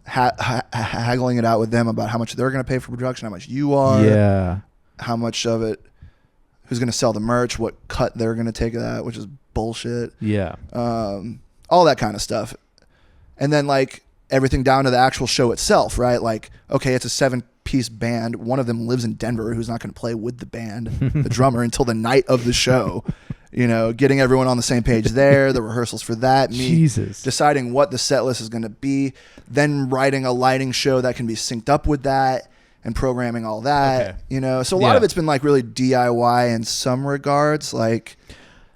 Haggling it out with them about how much they're going to pay for production, how much you are, how much of it, who's going to sell the merch, what cut they're going to take of that, which is bullshit. Yeah. All that kind of stuff. And then like everything down to the actual show itself, right? Like, okay, it's a 7-piece band. One of them lives in Denver who's not going to play with the band, the drummer, until the night of the show. You know, getting everyone on the same page there, the rehearsals for that, deciding what the set list is going to be, then writing a lighting show that can be synced up with that and programming all that, you know. So a lot of it's been like really DIY in some regards. Like,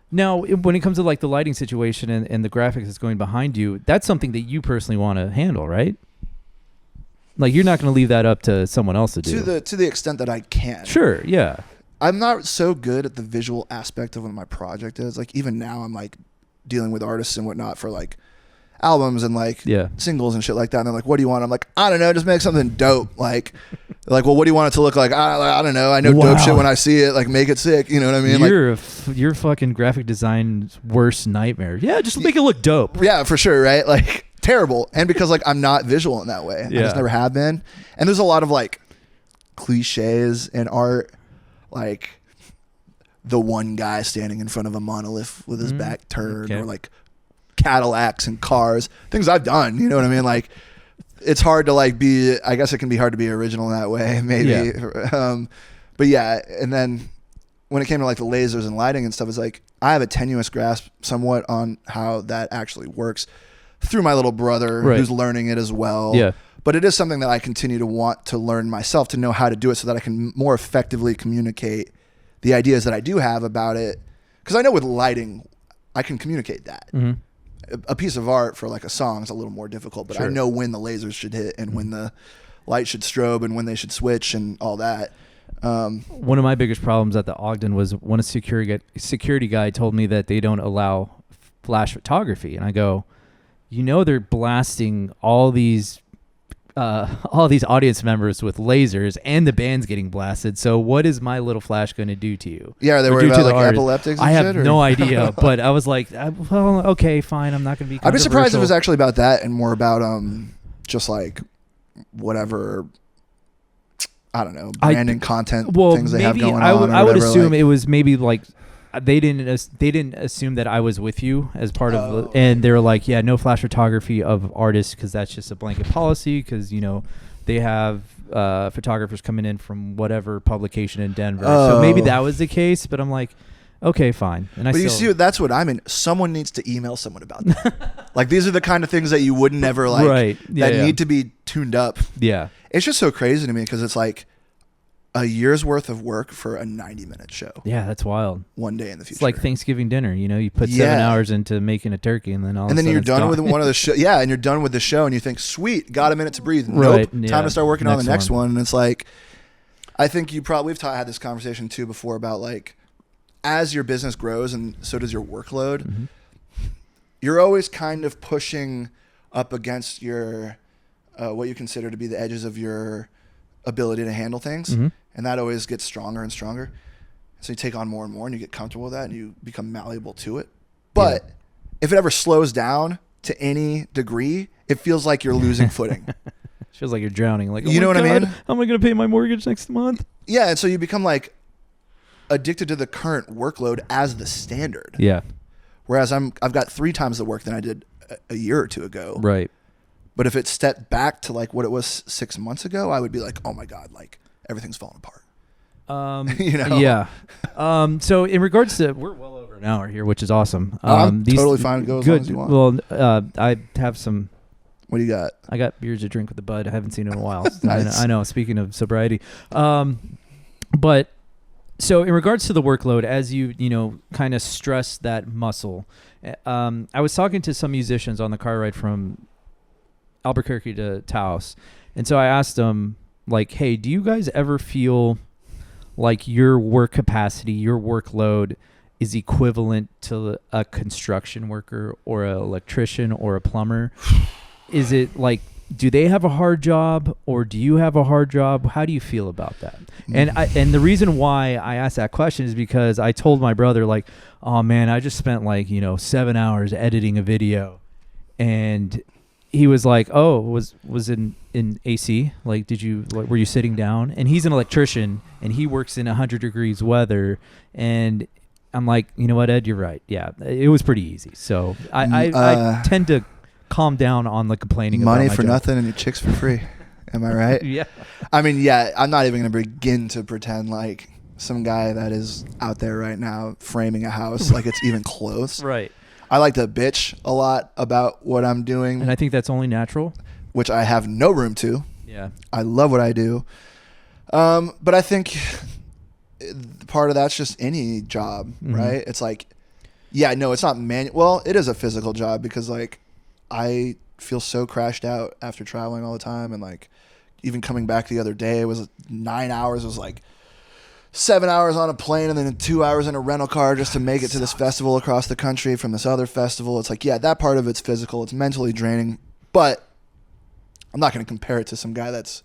now, when it comes to like the lighting situation and the graphics that's going behind you, that's something that you personally want to handle, right? Like, you're not going to leave that up to someone else to do. To the extent that I can. Sure, yeah. I'm not so good at the visual aspect of what my project is. Like even now I'm like dealing with artists and whatnot for like albums and like singles and shit like that. And they're like, what do you want? I'm like, I don't know. Just make something dope. Like, well, what do you want it to look like? I don't know. I know dope shit when I see it. Like make it sick. You know what I mean? You're fucking graphic design's worst nightmare. Yeah. Just make it look dope. Yeah, for sure. Right. Like terrible. And because like I'm not visual in that way. I just never have been. And there's a lot of like cliches in art. Like the one guy standing in front of a monolith with his back turned, or like Cadillacs and cars, things I've done, you know what I mean? Like it's hard to like I guess it can be hard to be original in that way, maybe. Yeah. But yeah. And then when it came to like the lasers and lighting and stuff, it's like, I have a tenuous grasp somewhat on how that actually works through my little brother who's learning it as well. Yeah. But it is something that I continue to want to learn myself, to know how to do it so that I can more effectively communicate the ideas that I do have about it. Because I know with lighting, I can communicate that. Mm-hmm. A piece of art for like a song is a little more difficult, but I know when the lasers should hit and when the light should strobe and when they should switch and all that. One of my biggest problems at the Ogden was when a security guy told me that they don't allow flash photography. And I go, you know, they're blasting all these audience members with lasers and the band's getting blasted. So what is my little flash going to do to you? Yeah, are they worried about like epileptics and I shit? have no idea, but I was like, well, okay, fine. I'm not going to be I'd be surprised if it was actually about that and more about just like whatever, I don't know, branding content things they have going on. I would assume it was maybe like they didn't assume that I was with you as part of and they were like, yeah, no flash photography of artists because that's just a blanket policy because, you know, they have photographers coming in from whatever publication in Denver. So maybe that was the case, but I'm like, okay, fine. And you see, that's what I mean. Someone needs to email someone about that. Like these are the kind of things that you would never like that need to be tuned up. Yeah. It's just so crazy to me because it's like a year's worth of work for a 90-minute show. Yeah, that's wild. One day in the future. It's like Thanksgiving dinner. You know, you put 7 hours into making a turkey, and then you're done with one of the show. Yeah, and you're done with the show, and you think, sweet, got a minute to breathe. Nope, time to start working on the next one. And it's like, I think we've had this conversation too before about like, as your business grows and so does your workload, you're always kind of pushing up against your what you consider to be the edges of your ability to handle things. And that always gets stronger and stronger. So you take on more and more and you get comfortable with that and you become malleable to it. But if it ever slows down to any degree, it feels like you're losing footing. It feels like you're drowning. Like, you know what I mean? How am I going to pay my mortgage next month? Yeah. And so you become like addicted to the current workload as the standard. Yeah. Whereas I've got 3 times the work than I did a year or 2 ago. Right. But if it stepped back to like what it was 6 months ago, I would be like, oh my God, like everything's falling apart. You know? Yeah. So in regards to, we're well over an hour here, which is awesome. I'm totally fine to go as long as you want. Well, I have some What do you got? I got beers to drink with the bud. I haven't seen it in a while. Nice. I know. Speaking of sobriety, but so in regards to the workload, as you kind of stress that muscle, I was talking to some musicians on the car ride from Albuquerque to Taos, and so I asked them like, "Hey, do you guys ever feel like your work capacity, your workload is equivalent to a construction worker or an electrician or a plumber? Is it like, do they have a hard job or do you have a hard job? How do you feel about that?" And the reason why I asked that question is because I told my brother, like, "Oh man, I just spent like, 7 hours editing a video." And he was like, "Oh, was in AC? Like, were you sitting down?" And he's an electrician and he works in 100 degrees weather. And I'm like, you know what, Ed, you're right. Yeah, it was pretty easy. So I tend to calm down on the complaining. Money about my for job. Nothing and your chicks for free. Am I right? Yeah. I mean, yeah, I'm not even going to begin to pretend like some guy that is out there right now framing a house like it's even close. Right. I like to bitch a lot about what I'm doing. And I think that's only natural. Which I have no room to. Yeah. I love what I do. But I think part of that's just any job, right? It's like, yeah, no, it's not manual. Well, it is a physical job because like I feel so crashed out after traveling all the time. And like even coming back the other day, it was 9 hours. It was like 7 hours on a plane and then 2 hours in a rental car just to make it to this festival across the country from this other festival. It's like, yeah, that part of it's physical. It's mentally draining, but I'm not going to compare it to some guy that's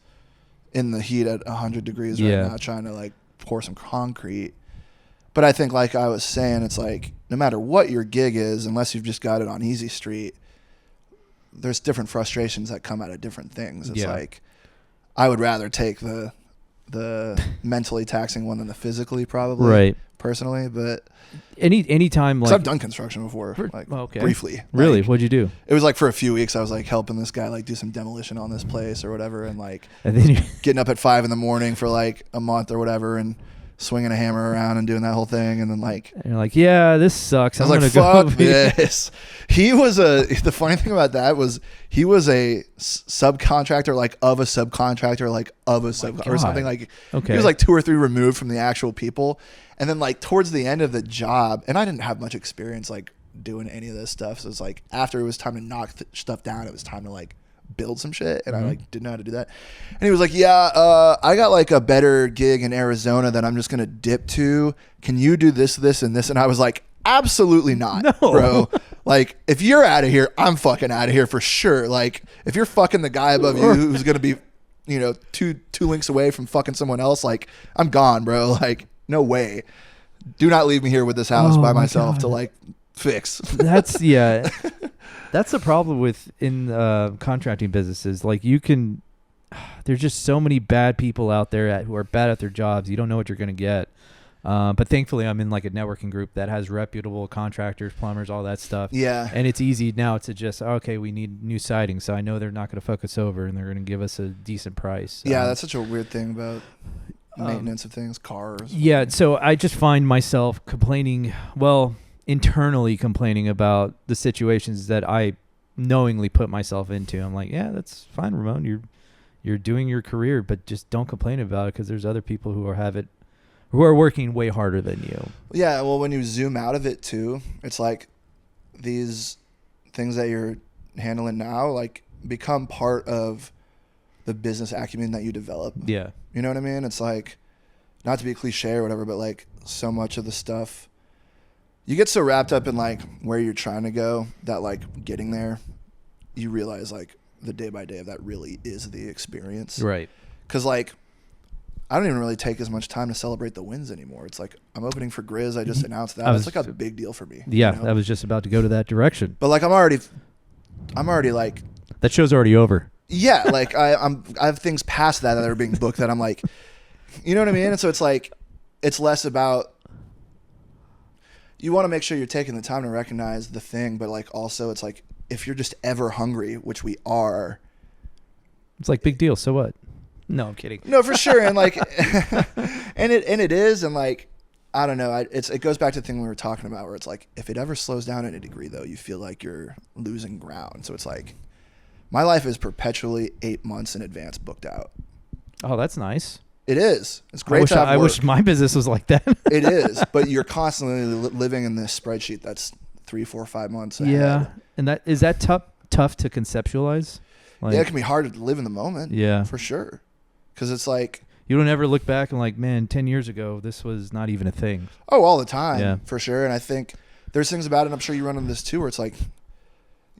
in the heat at 100 degrees right now trying to like pour some concrete. But I think like I was saying, it's like no matter what your gig is, unless you've just got it on easy street, there's different frustrations that come out of different things. It's like I would rather take the mentally taxing one than the physically probably, right? Personally, but anytime like I've done construction before, like briefly. Really, like, what'd you do? It was like for a few weeks. I was like helping this guy like do some demolition on this place or whatever, and like and then getting up at 5 a.m. for like a month or whatever, and swinging a hammer around and doing that whole thing, and then like and you're like, yeah, this sucks. I was like, fuck this. He was the funny thing about that was he was a subcontractor, like of a subcontractor, like of a sub or something like. Okay. He was like 2 or 3 removed from the actual people, and then like towards the end of the job, and I didn't have much experience like doing any of this stuff, so it's like after it was time to knock stuff down, it was time to like build some shit, and I like didn't know how to do that. And he was like, yeah, I got like a better gig in Arizona that I'm just gonna dip to. Can you do this and this? And I was like, absolutely not, bro. Like if you're out of here, I'm fucking out of here for sure. Like if you're fucking the guy above you who's gonna be two links away from fucking someone else, like I'm gone, bro. Like no way. Do not leave me here with this house by myself to like fix. That's that's the problem with in contracting businesses. Like there's just so many bad people out there who are bad at their jobs. You don't know what you're going to get. But thankfully I'm in like a networking group that has reputable contractors, plumbers, all that stuff. Yeah. And it's easy now to just, okay, we need new siding. So I know they're not going to fuck us over and they're going to give us a decent price. Yeah. That's such a weird thing about maintenance of things, cars. Yeah. So I just find myself internally complaining about the situations that I knowingly put myself into. I'm like, yeah, that's fine, Ramon. You're doing your career, but just don't complain about it because there's other people who are working way harder than you. Yeah, well, when you zoom out of it too, it's like these things that you're handling now like become part of the business acumen that you develop. Yeah. You know what I mean? It's like, not to be cliche or whatever, but like so much of the stuff you get so wrapped up in like where you're trying to go that like getting there, you realize like the day by day of that really is the experience. Right. Cause like, I don't even really take as much time to celebrate the wins anymore. It's like I'm opening for Grizz. I just announced that. It's like a big deal for me. Yeah. I was just about to go to that direction. But like, I'm already like, that show's already over. Yeah. Like I have things past that are being booked that I'm like, you know what I mean? And so it's like, it's less about, you want to make sure you're taking the time to recognize the thing, but like also it's like if you're just ever hungry, which we are, it's like big deal. So what? No, I'm kidding. No, for sure. And like, and it is. And like, I don't know. It goes back to the thing we were talking about where it's like, if it ever slows down in a degree though, you feel like you're losing ground. So it's like, My life is perpetually 8 months in advance booked out. Oh, that's nice. It is. It's great to have I work. wish my business was like that. It is, but you're constantly living in this spreadsheet that's 3, 4, 5 months ahead. Yeah, and is that tough to conceptualize? Like, yeah, it can be hard to live in the moment. Yeah, for sure. Because it's like you don't ever look back and like, man, 10 years ago this was not even a thing. Oh, all the time. Yeah, for sure. And I think there's things about it. And I'm sure you run into this too, where it's like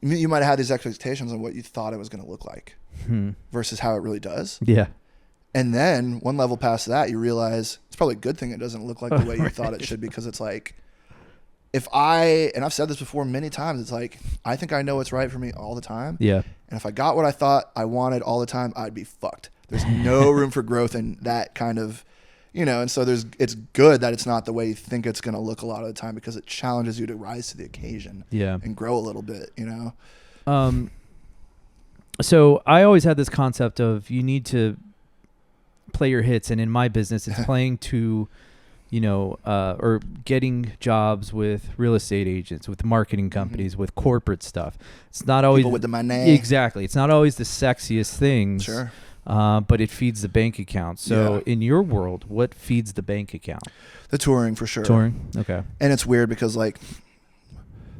you might have had these expectations on what you thought it was going to look like versus how it really does. Yeah. And then one level past that, you realize it's probably a good thing it doesn't look like the way you thought it should, because it's like, and I've said this before many times, it's like, I think I know what's right for me all the time. Yeah. And if I got what I thought I wanted all the time, I'd be fucked. There's no room for growth in that kind of, and so it's good that it's not the way you think it's going to look a lot of the time, because it challenges you to rise to the occasion and grow a little bit, So I always had this concept of you need to play your hits, and in my business it's playing to or getting jobs with real estate agents, with marketing companies, with corporate stuff. It's not always people with the money. Exactly. It's not always the sexiest things. Sure. But it feeds the bank account. So in your world, what feeds the bank account? The touring, for sure. Touring. Okay. And it's weird because like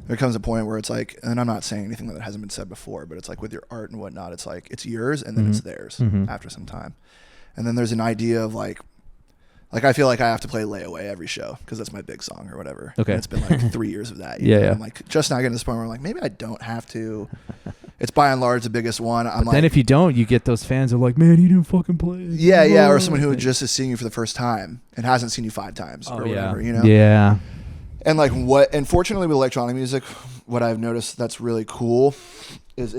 there comes a point where it's like, and I'm not saying anything that hasn't been said before, but it's like with your art and whatnot, it's like it's yours and then it's theirs after some time. And then there's an idea of like I feel like I have to play Layaway every show because that's my big song or whatever. Okay. And it's been like 3 years of that. Yeah. I'm like just not getting to this point where I'm like, maybe I don't have to. It's by and large the biggest one. But then if you don't, you get those fans who are like, man, you didn't fucking play it. Yeah. Or someone who just is seeing you for the first time and hasn't seen you 5 times or whatever, Yeah. And like and fortunately with electronic music, what I've noticed that's really cool is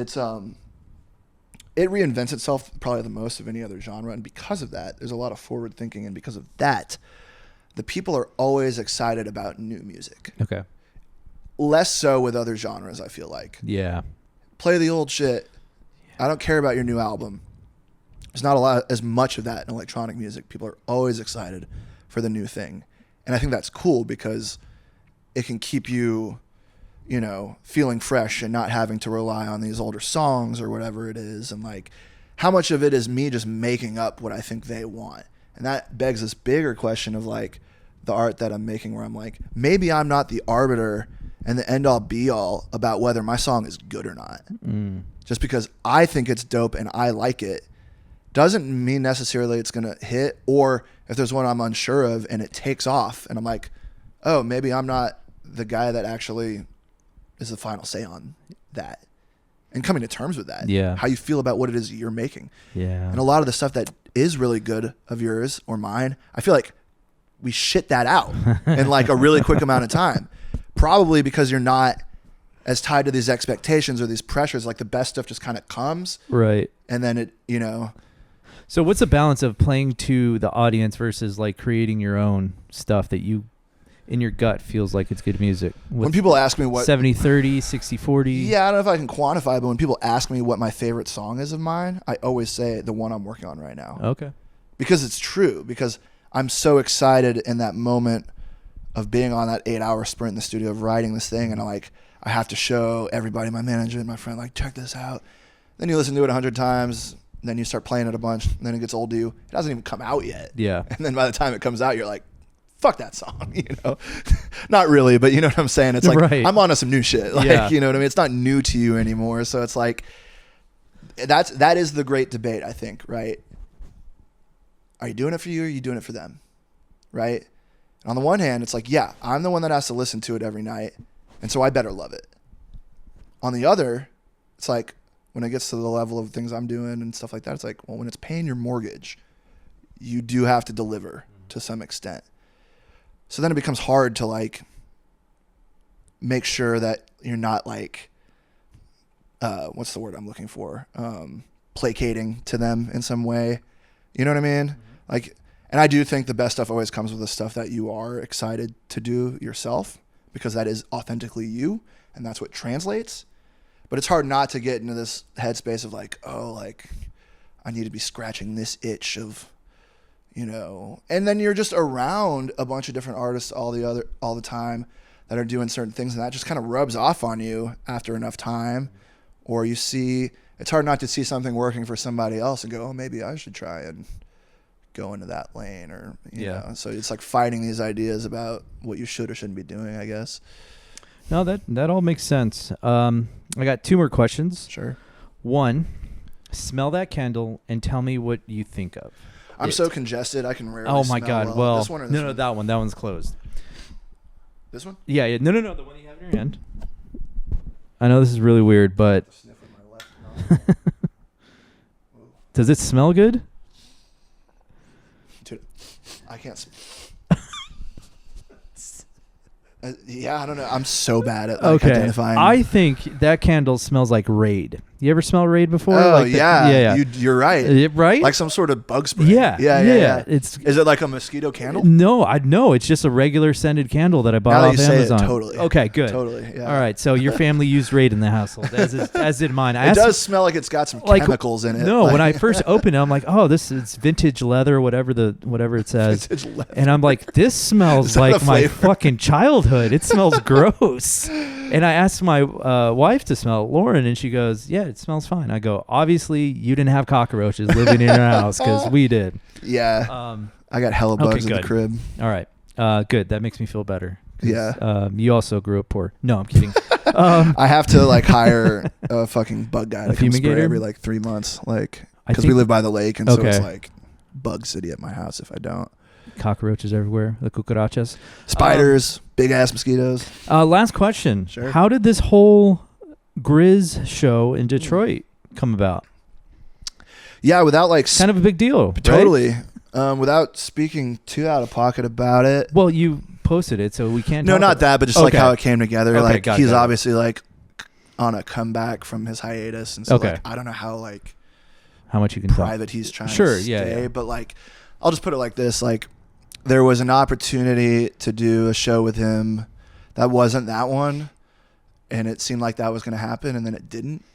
it reinvents itself probably the most of any other genre. And because of that, there's a lot of forward thinking. And because of that, the people are always excited about new music. Okay. Less so with other genres, I feel like. Yeah. Play the old shit. I don't care about your new album. There's not as much of that in electronic music. People are always excited for the new thing. And I think that's cool because it can keep you, feeling fresh and not having to rely on these older songs or whatever it is. And like, how much of it is me just making up what I think they want? And that begs this bigger question of like the art that I'm making, where I'm like, maybe I'm not the arbiter and the end all be all about whether my song is good or not. Just because I think it's dope and I like it doesn't mean necessarily it's going to hit. Or if there's one I'm unsure of and it takes off and I'm like, oh, maybe I'm not the guy that actually is the final say on that, and coming to terms with that. Yeah. How you feel about what it is you're making. Yeah. And a lot of the stuff that is really good of yours or mine, I feel like we shit that out in like a really quick amount of time. Probably because you're not as tied to these expectations or these pressures. Like the best stuff just kind of comes. Right. And then it, So what's the balance of playing to the audience versus like creating your own stuff that you in your gut feels like it's good music? When people ask me what 70-30, 60-40. Yeah, I don't know if I can quantify it, but when people ask me what my favorite song is of mine, I always say the one I'm working on right now. Okay. Because it's true. Because I'm so excited in that moment of being on that 8-hour sprint in the studio of writing this thing, and I have to show everybody, my manager and my friend, like, check this out. Then you listen to it 100 times, then you start playing it a bunch, and then it gets old to you. It hasn't even come out yet. Yeah. And then by the time it comes out, you're like, fuck that song, Not really, but you know what I'm saying? It's like, right. I'm onto some new shit. Like, you know what I mean? It's not new to you anymore. So it's like, that is the great debate, I think, right? Are you doing it for you or are you doing it for them? Right? And on the one hand, it's like, yeah, I'm the one that has to listen to it every night, and so I better love it. On the other, it's like, when it gets to the level of things I'm doing and stuff like that, it's like, well, when it's paying your mortgage, you do have to deliver to some extent. So then it becomes hard to like make sure that you're not like, what's the word I'm looking for? Placating to them in some way. You know what I mean? Like, and I do think the best stuff always comes with the stuff that you are excited to do yourself, because that is authentically you and that's what translates. But it's hard not to get into this headspace of like, oh, like I need to be scratching this itch of, and then you're just around a bunch of different artists all the time that are doing certain things, and that just kind of rubs off on you after enough time. Or you see, it's hard not to see something working for somebody else and go, oh, maybe I should try and go into that lane, or you know. So it's like fighting these ideas about what you should or shouldn't be doing, I guess. No, that all makes sense. I got 2 more questions. Sure. 1, smell that candle and tell me what you think of. I'm so congested, I can rarely. Oh my smell God! Well, this one or this no, one? that one. That one's closed. This one? Yeah. No. The one you have in your hand. I know this is really weird, but does it smell good? Dude, I can't. Yeah, I don't know. I'm so bad at identifying. I think that candle smells like Raid. You ever smell Raid before? Oh, like yeah. You're right. Right? Like some sort of bug spray. Yeah. Is it like a mosquito candle? No, it's just a regular scented candle that I bought off Amazon. Totally. Okay, good. Totally. Yeah. All right, so your family used Raid in the household, as did mine. It does smell like it's got some chemicals in it. No, when I first opened it, I'm like, oh, this is vintage leather, whatever it says. Vintage leather. And I'm like, this smells like my fucking childhood. It smells gross. And I asked my wife to smell it, Lauren, and she goes, yeah, it smells fine. I go, obviously you didn't have cockroaches living in your house, because we did. Yeah. I got hella bugs in the crib. All right. Good. That makes me feel better. Yeah. You also grew up poor. No, I'm kidding. I have to hire a fucking bug guy to come spray fumigator? every 3 months, because we live by the lake, and so it's like bug city at my house if I don't. Cockroaches everywhere. The cucarachas. Spiders, big ass mosquitoes. Last question. Sure. How did this whole Grizz show in Detroit come about? Yeah, without kind of a big deal. Totally. Right? Without speaking too out of pocket about it. Well, you posted it, so we can't. No, not that, but just how it came together. Okay, he's obviously on a comeback from his hiatus, and so I don't know how much you can private he's trying to stay, but I'll just put it like this: there was an opportunity to do a show with him that wasn't that one, and it seemed like that was going to happen, and then it didn't,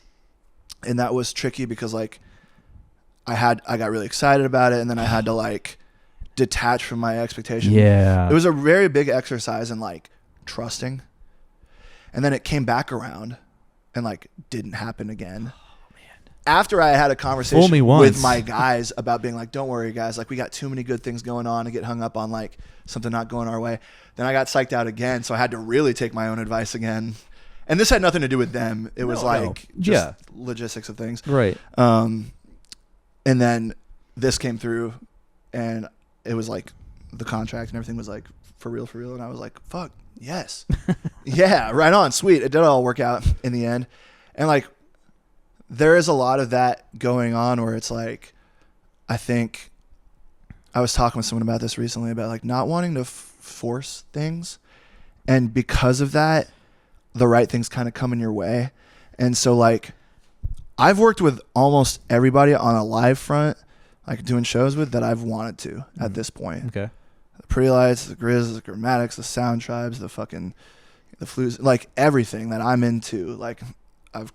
and that was tricky because I got really excited about it, and then I had to detach from my expectation. Yeah, it was a very big exercise in trusting, and then it came back around and didn't happen again. After I had a conversation with my guys about being don't worry guys, we got too many good things going on to get hung up on something not going our way. Then I got psyched out again, so I had to really take my own advice again. And this had nothing to do with them. It was just logistics of things. Right. And then this came through, and it was the contract and everything was for real. And I was like, fuck, yes. Yeah, right on, sweet. It did all work out in the end. And there is a lot of that going on where it's I think I was talking with someone about this recently about not wanting to force things. And because of that, the right things kind of come in your way. And so I've worked with almost everybody on a live front, doing shows with that I've wanted to at this point. Okay. The Pretty Lights, the Grizz, the Grammatics, the Sound Tribes, the Flus, everything that I'm into. I've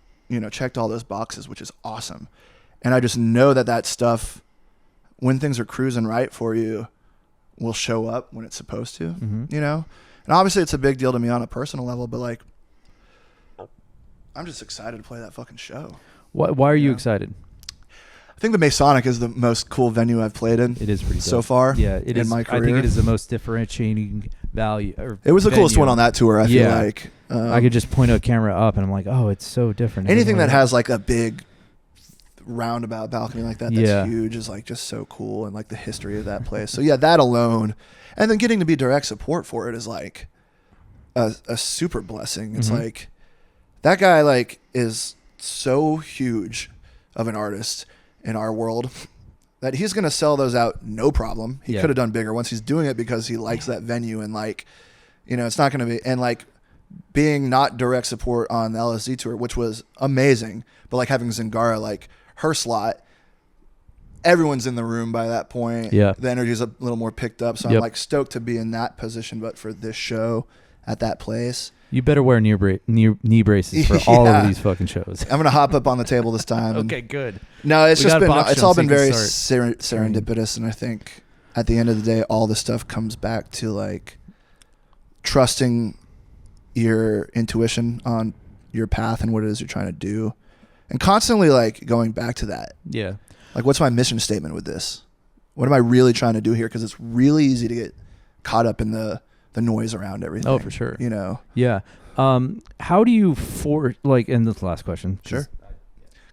checked all those boxes, which is awesome. And I just know that stuff, when things are cruising right for you, will show up when it's supposed to, And obviously it's a big deal to me on a personal level, but I'm just excited to play that fucking show. Why are you excited? I think the Masonic is the most cool venue I've played in. It is pretty dope. So far. Yeah, it is. In my career. I think it is the most differentiating value. It was the coolest one on that tour. I feel like I could just point a camera up and I'm like, oh, it's so different. Anything that has a big roundabout balcony like that, that's huge, is just so cool, and the history of that place. So yeah, that alone, and then getting to be direct support for it is a super blessing. It's that guy is so huge of an artist in our world that he's going to sell those out no problem. He could have done bigger once. He's doing it because he likes that venue, and it's not going to be, and being not direct support on the LSD tour, which was amazing, but having Zingara, her slot, everyone's in the room by that point. Yeah. The energy's a little more picked up. So I'm stoked to be in that position, but for this show at that place. You better wear knee braces for all of these fucking shows. I'm gonna hop up on the table this time. Okay, good. No, it's all been very serendipitous, and I think at the end of the day, all this stuff comes back to trusting your intuition on your path and what it is you're trying to do, and constantly like going back to that. Yeah. Like, what's my mission statement with this? What am I really trying to do here? Because it's really easy to get caught up in the noise around everything. Oh, for sure. You know? Yeah. How do you like, and this is the last question. Sure.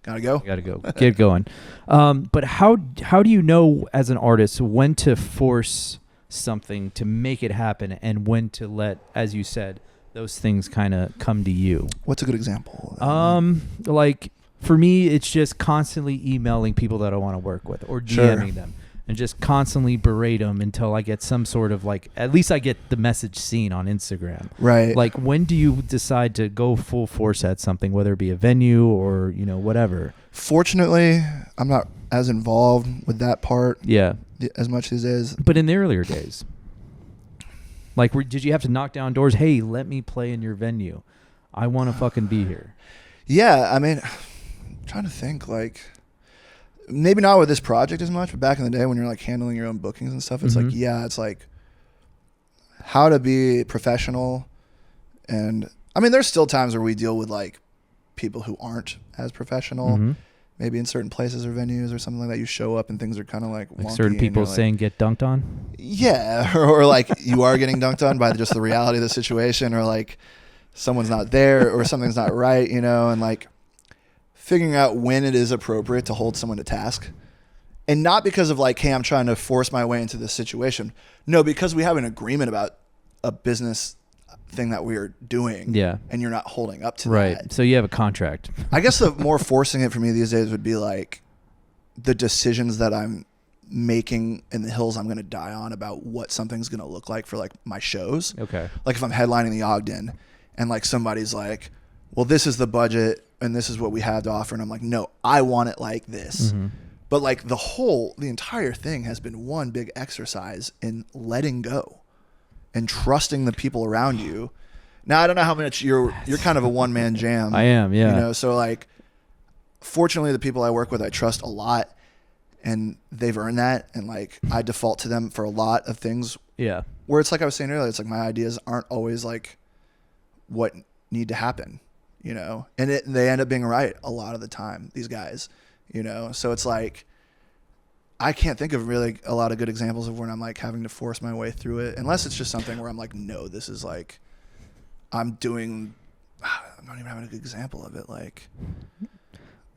Gotta go. Get going. But how do you know as an artist when to force something to make it happen and when to let, as you said, those things kind of come to you? What's a good example? Like for me, it's just constantly emailing people that I want to work with or DMing them and just constantly berate them until I get some sort of like, at least I get the message seen on Instagram. Right. Like, when do you decide to go full force at something, whether it be a venue or, you know, whatever? Fortunately, I'm not as involved with that part. Yeah. As much these days. But in the earlier days, like, did you have to knock down doors? Hey, let me play in your venue. I want to fucking be here. Yeah. I mean, I'm trying to think, like, maybe not with this project as much, but back in the day when you're like handling your own bookings and stuff, it's like, it's like how to be professional. And I mean, there's still times where we deal with like people who aren't as professional, maybe in certain places or venues or something like that. You show up and things are kind of like wonky, certain people saying like, get dunked on. Yeah. Or like you are getting dunked on by just the reality of the situation, or like someone's not there or something's not right, you know, and like figuring out when it is appropriate to hold someone to task. And not because of like, hey, I'm trying to force my way into this situation. No, because we have an agreement about a business thing that we are doing. Yeah. And you're not holding up to right. that. So you have a contract. I guess the more forcing it for me these days would be like the decisions that I'm making in the hills I'm going to die on about what something's going to look like for like my shows. Okay. Like if I'm headlining the Ogden and like somebody's like, well, this is the budget and this is what we have to offer. And I'm like, no, I want it like this. But like the entire thing has been one big exercise in letting go and trusting the people around you. Now, I don't know how much you're kind of a one-man jam. I am, yeah. You know, so like, fortunately, the people I work with, I trust a lot, and they've earned that. And like, I default to them for a lot of things. Yeah. Where it's like I was saying earlier, it's like my ideas aren't always like what need to happen, you know, and they end up being right a lot of the time, these guys, you know. So it's like, I can't think of really a lot of good examples of when I'm like having to force my way through it, unless it's just something where I'm like, no, this is like, I'm not even having a good example of it. Like,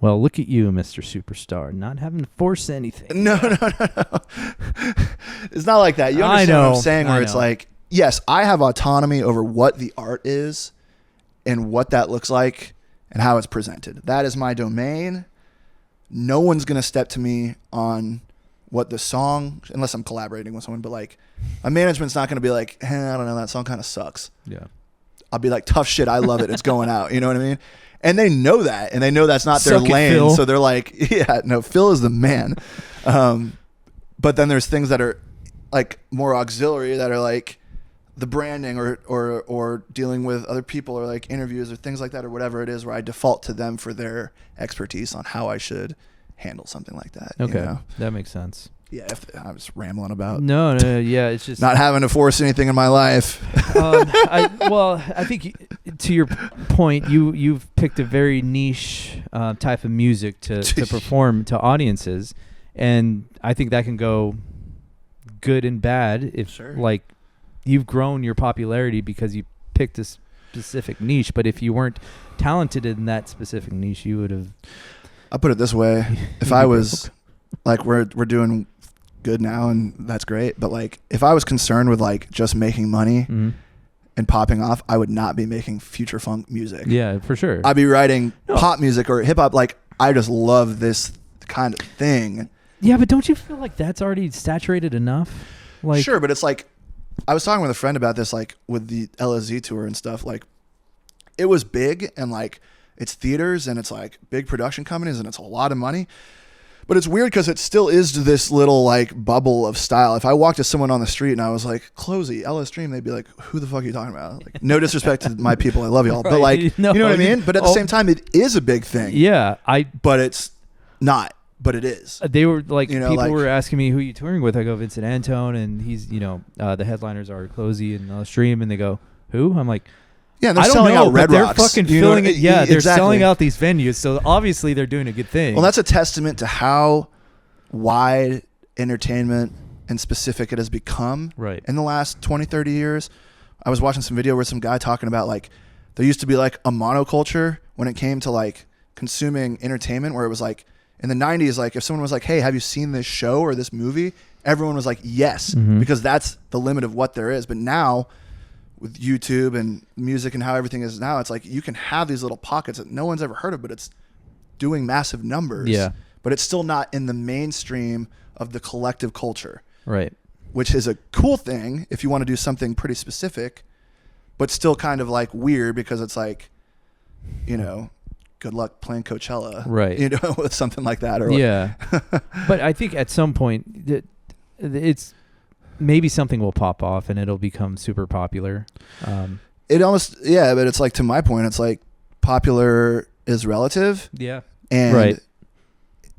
well, look at you, Mr. Superstar, not having to force anything. No. It's not like that. You understand what I'm saying, where it's like, yes, I have autonomy over what the art is and what that looks like and how it's presented. That is my domain. No one's going to step to me on what the song, unless I'm collaborating with someone, but like my management's not going to be like, hey, I don't know, that song kind of sucks. Yeah. I'll be like, tough shit, I love it, it's going out. You know what I mean? And they know that, and they know that's not their lane. Phil. So they're like, yeah, no, Phil is the man. But then there's things that are like more auxiliary, that are like the branding or dealing with other people, or like interviews or things like that, or whatever it is, where I default to them for their expertise on how I should handle something like that. Okay. You know? That makes sense. Yeah, if I'm just rambling about. No, yeah, it's just not having to force anything in my life. I think to your point, you've picked a very niche type of music to perform to audiences, and I think that can go good and bad. If like you've grown your popularity because you picked a specific niche, but if you weren't talented in that specific niche, you would have. I'll put it this way: if I was like, we're doing good now, and that's great, but like if I was concerned with like just making money and popping off, I would not be making future funk music. Yeah, for sure. I'd be writing pop music or hip hop. Like, I just love this kind of thing. Yeah, but don't you feel like that's already saturated enough? Like, sure, but it's like, I was talking with a friend about this, like with the LSZ tour and stuff. Like, it was big, and like it's theaters and it's like big production companies and it's a lot of money. But it's weird because it still is this little like bubble of style. If I walked to someone on the street and I was like, Closey, LS Dream, they'd be like, who the fuck are you talking about? Like, no disrespect to my people, I love y'all. But like, you know what I mean? But at the same time, it is a big thing. Yeah. But it's not, but it is. They were like, you know, people like, were asking me who you touring with. I go, Vincent Antone, and he's, you know, the headliners are Closey and LS Dream, and they go, who? I'm like, Yeah, they're I don't selling know, out Red but they're Rocks. fucking You know, filling it. Yeah, they're exactly. selling out these venues. So obviously they're doing a good thing. Well, that's a testament to how wide entertainment and specific it has become right in the last 20, 30 years. I was watching some video where some guy talking about like there used to be like a monoculture when it came to like consuming entertainment, where it was like in the 90s, like if someone was like, hey, have you seen this show or this movie? Everyone was like, yes, because that's the limit of what there is. But now with YouTube and music and how everything is now, it's like you can have these little pockets that no one's ever heard of, but it's doing massive numbers. Yeah. But it's still not in the mainstream of the collective culture. right. Which is a cool thing if you want to do something pretty specific, but still kind of like weird because it's like, you know, good luck playing Coachella. Right. You know, with something like that. Or Yeah. But I think at some point it's maybe something will pop off and it'll become super popular. It almost, yeah, but it's like, to my point, it's like popular is relative. Yeah. And, right.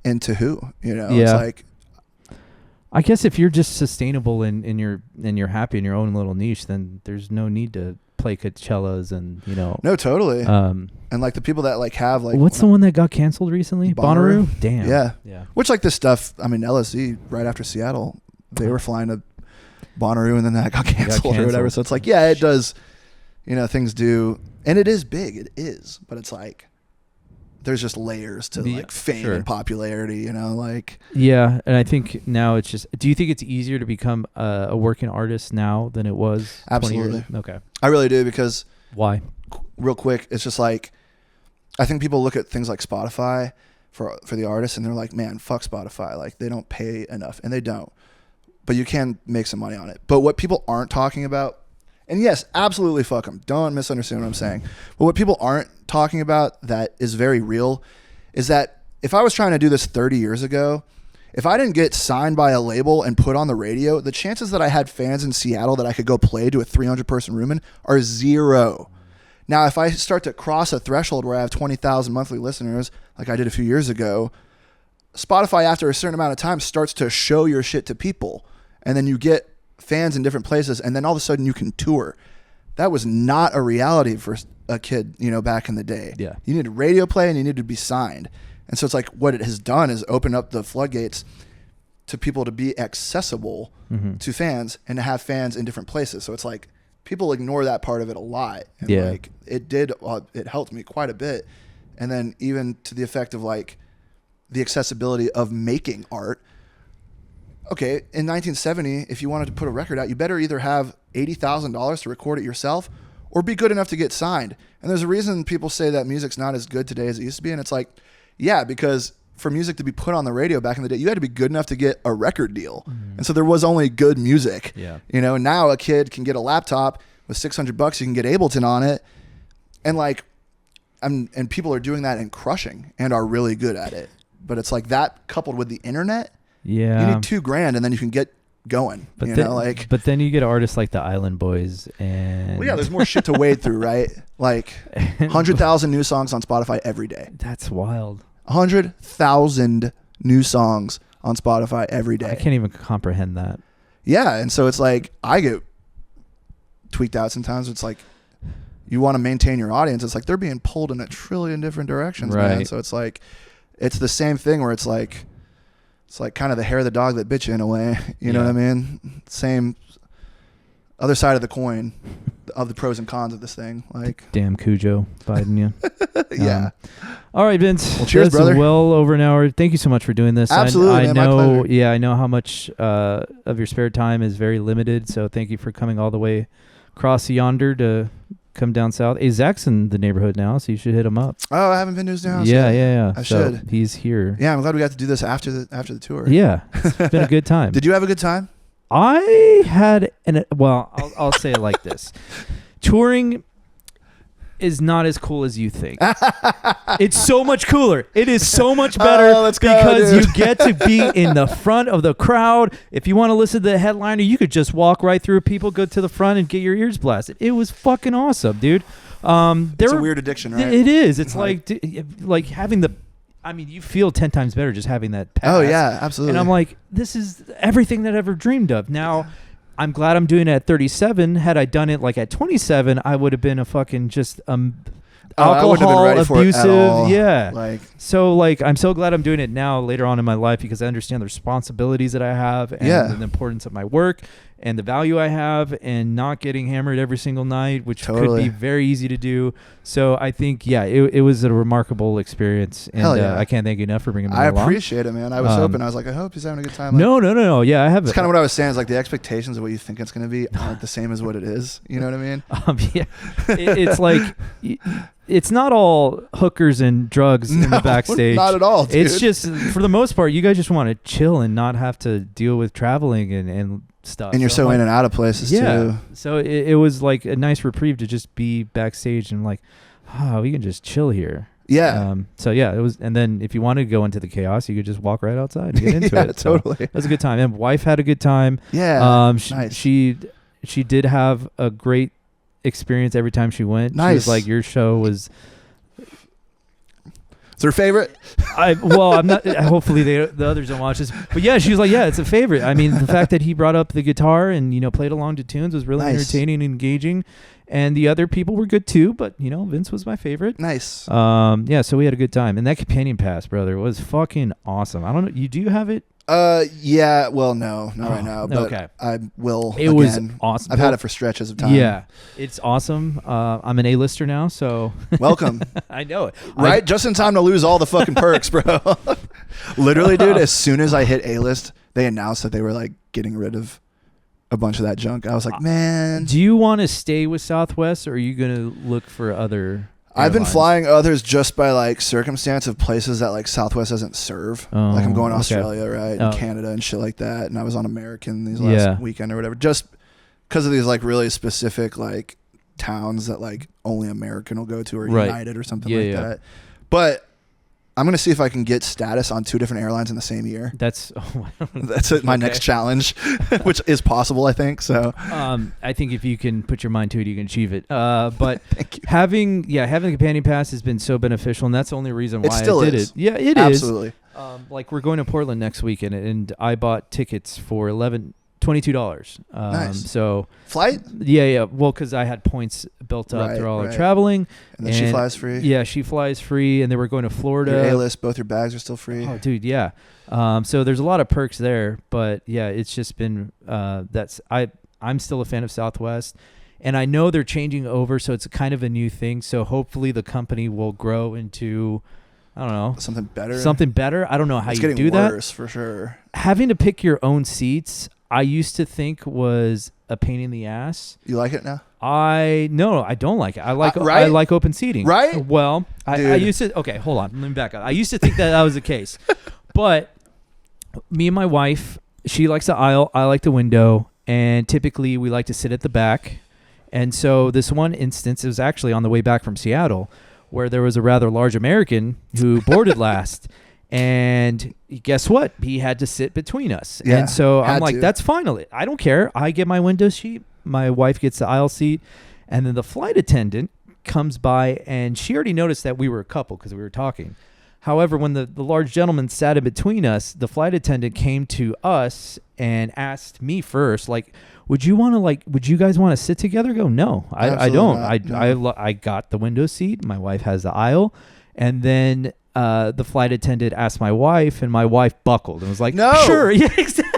and to who, you know, Yeah. it's like, I guess if you're just sustainable and you're happy in your own little niche, then there's no need to play Coachellas and, you know. no, totally. And like the people that like have like, what's the one that got canceled recently? Bonnaroo? Damn. Yeah. Yeah. Which like this stuff, I mean, LSD right after Seattle, they were flying to Bonnaroo and then that got canceled or whatever. So it's like, yeah, it does, you know, things do. And it is big. It is. But it's like, there's just layers to like fame and popularity, you know, like. Yeah. And I think now it's just, do you think it's easier to become a working artist now than it was 20 years? Absolutely. Okay. I really do, because Why? real quick, it's just like, I think people look at things like Spotify for the artists and they're like, man, fuck Spotify. Like they don't pay enough, and they don't, but you can make some money on it. But what people aren't talking about, and yes, absolutely fuck them. Don't misunderstand what I'm saying. But what people aren't talking about that is very real is that if I was trying to do this 30 years ago, if I didn't get signed by a label and put on the radio, the chances that I had fans in Seattle that I could go play to a 300-person room in are zero. Now, if I start to cross a threshold where I have 20,000 monthly listeners, like I did a few years ago, Spotify, after a certain amount of time, starts to show your shit to people. And then you get fans in different places, and then all of a sudden you can tour. That was not a reality for a kid, you know, back in the day. Yeah. You needed radio play and you needed to be signed. And so it's like what it has done is open up the floodgates to people to be accessible to fans and to have fans in different places. So it's like people ignore that part of it a lot. And like it helped me quite a bit. And then even to the effect of like the accessibility of making art. Okay, in 1970, if you wanted to put a record out, you better either have $80,000 to record it yourself or be good enough to get signed. And there's a reason people say that music's not as good today as it used to be. And it's like, yeah, because for music to be put on the radio back in the day, you had to be good enough to get a record deal. And so there was only good music. Yeah. You know, now a kid can get a laptop with $600, you can get Ableton on it. And like, and people are doing that and crushing and are really good at it. But it's like that coupled with the internet. Yeah. You need $2,000 and then you can get going. But you then, know, like, but then you get artists like the Island Boys and well, yeah, there's more shit to wade through, right? Like 100,000 new songs on Spotify every day. That's wild. 100,000 new songs on Spotify every day. I can't even comprehend that. Yeah, and so it's like I get tweaked out sometimes. It's like you want to maintain your audience. It's like they're being pulled in a trillion different directions, man. Right. So it's like it's the same thing where it's like kind of the hair of the dog that bit you in a way. You know what I mean? Same other side of the coin of the pros and cons of this thing. Like Damn Cujo biting you. yeah. All right, Vince. Well, cheers, That's brother. Well over an hour. Thank you so much for doing this. Absolutely, I man, my know. pleasure. Yeah, I know how much of your spare time is very limited. So thank you for coming all the way across yonder to come down south. Hey, Zach's in the neighborhood now, so you should hit him up. Oh, I haven't been to his new house Yeah, yet. yeah. I So should. he's here. Yeah, I'm glad we got to do this after the tour. Yeah, it's been a good time. Did you have a good time? I had I'll say it like this. Touring is not as cool as you think. It's so much cooler. It is so much better let's go, because dude. you get to be in the front of the crowd. If you want to listen to the headliner, you could just walk right through people, go to the front and get your ears blasted. It was fucking awesome, dude. It's a weird addiction, right? It is. It's like having the you feel 10 times better just having that pass. Oh yeah, absolutely. And I'm like, this is everything that I ever dreamed of. Now, I'm glad I'm doing it at 37. Had I done it like at 27, I would have been a fucking just alcohol abusive. Yeah. Like, so like I'm so glad I'm doing it now later on in my life because I understand the responsibilities that I have and the importance of my work and the value I have and not getting hammered every single night, which could be very easy to do. So I think, it was a remarkable experience. And I can't thank you enough for bringing me along. I appreciate it, man. I was hoping. I was like, I hope he's having a good time. Like, no. Yeah, I have. It's kind of what I was saying. Is like the expectations of what you think it's going to be aren't the same as what it is. You know what I mean? It's like... It's not all hookers and drugs in the backstage. Not at all, dude. It's just, for the most part, you guys just want to chill and not have to deal with traveling and stuff. And you're so in and out of places, too. So it was like a nice reprieve to just be backstage and like, we can just chill here. Yeah. It was. And then if you wanted to go into the chaos, you could just walk right outside and get into it. Totally. So it was a good time. And wife had a good time. Yeah. Nice. She did have a great experience every time she went. Nice. She was like, your show was... It's her favorite? I'm not... Hopefully the others don't watch this. But yeah, she was like, yeah, it's a favorite. I mean, the fact that he brought up the guitar and, played along to tunes was really entertaining and engaging. And the other people were good too, but, Vince was my favorite. Nice. So we had a good time. And that companion pass, brother, was fucking awesome. I don't know. Do you have it? Yeah. Well, no, not right now. But okay. I will. It was awesome. I've had it for stretches of time. Yeah, it's awesome. I'm an A-lister now, so welcome. I know it. Right, just in time to lose all the fucking perks, bro. Literally, dude. As soon as I hit A-list, they announced that they were like getting rid of a bunch of that junk. I was like, man. Do you want to stay with Southwest, or are you gonna look for other? I've been flying others just by like circumstance of places that like Southwest doesn't serve. Like I'm going to Australia, right, and Canada and shit like that. And I was on American these last weekend or whatever, just because of these like really specific like towns that like only American will go to or United or something like that. But I'm gonna see if I can get status on 2 different airlines in the same year. That's my next challenge, which is possible, I think. So I think if you can put your mind to it, you can achieve it. But having the companion pass has been so beneficial, and that's the only reason why I did it. Yeah, it absolutely. Is. Like we're going to Portland next weekend, and I bought tickets for $22. Nice. So flight? Yeah. Well, because I had points built up through all our traveling. And then she flies free? Yeah, she flies free, and then we're going to Florida. Your A-list, both your bags are still free? Oh, dude, yeah. So there's a lot of perks there, but yeah, it's just been I'm still a fan of Southwest, and I know they're changing over, so it's kind of a new thing. So hopefully the company will grow into, I don't know, something better. I don't know how you do that. It's worse for sure. Having to pick your own seats, I used to think was a pain in the ass. You like it now? No, I don't like it. I like open seating. Right? Well, I used to. Okay, hold on. Let me back up. I used to think that was the case, but me and my wife, she likes the aisle, I like the window, and typically we like to sit at the back. And so this one instance, it was actually on the way back from Seattle, where there was a rather large American who boarded last. And guess what? He had to sit between us. Yeah, and so I'm like, that's fine. I don't care. I get my window seat. My wife gets the aisle seat. And then the flight attendant comes by, and she already noticed that we were a couple because we were talking. However, when the large gentleman sat in between us, the flight attendant came to us and asked me first, like, would you guys want to sit together? I go, no, I don't. I got the window seat. My wife has the aisle. And then the flight attendant asked my wife, and my wife buckled and was like, no, sure. Yeah, exactly.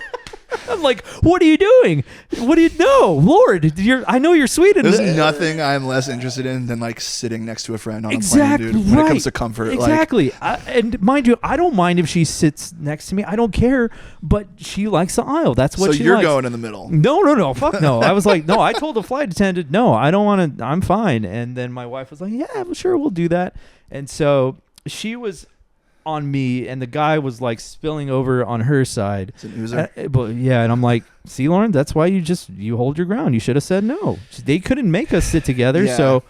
I'm like, what are you doing? What do you know? Lord, I know you're sweet. There's nothing I'm less interested in than like sitting next to a friend on a plane, dude. When it comes to comfort. Exactly. And mind you, I don't mind if she sits next to me. I don't care. But she likes the aisle. That's what she likes. So you're going in the middle. No. Fuck no. I was like, no, I told the flight attendant, no, I don't want to. I'm fine. And then my wife was like, yeah, well, sure, we'll do that. And so she was on me, and the guy was like spilling over on her side. It's an oozer. And I'm like, see, Lauren, that's why you hold your ground. You should have said no. They couldn't make us sit together. Yeah. So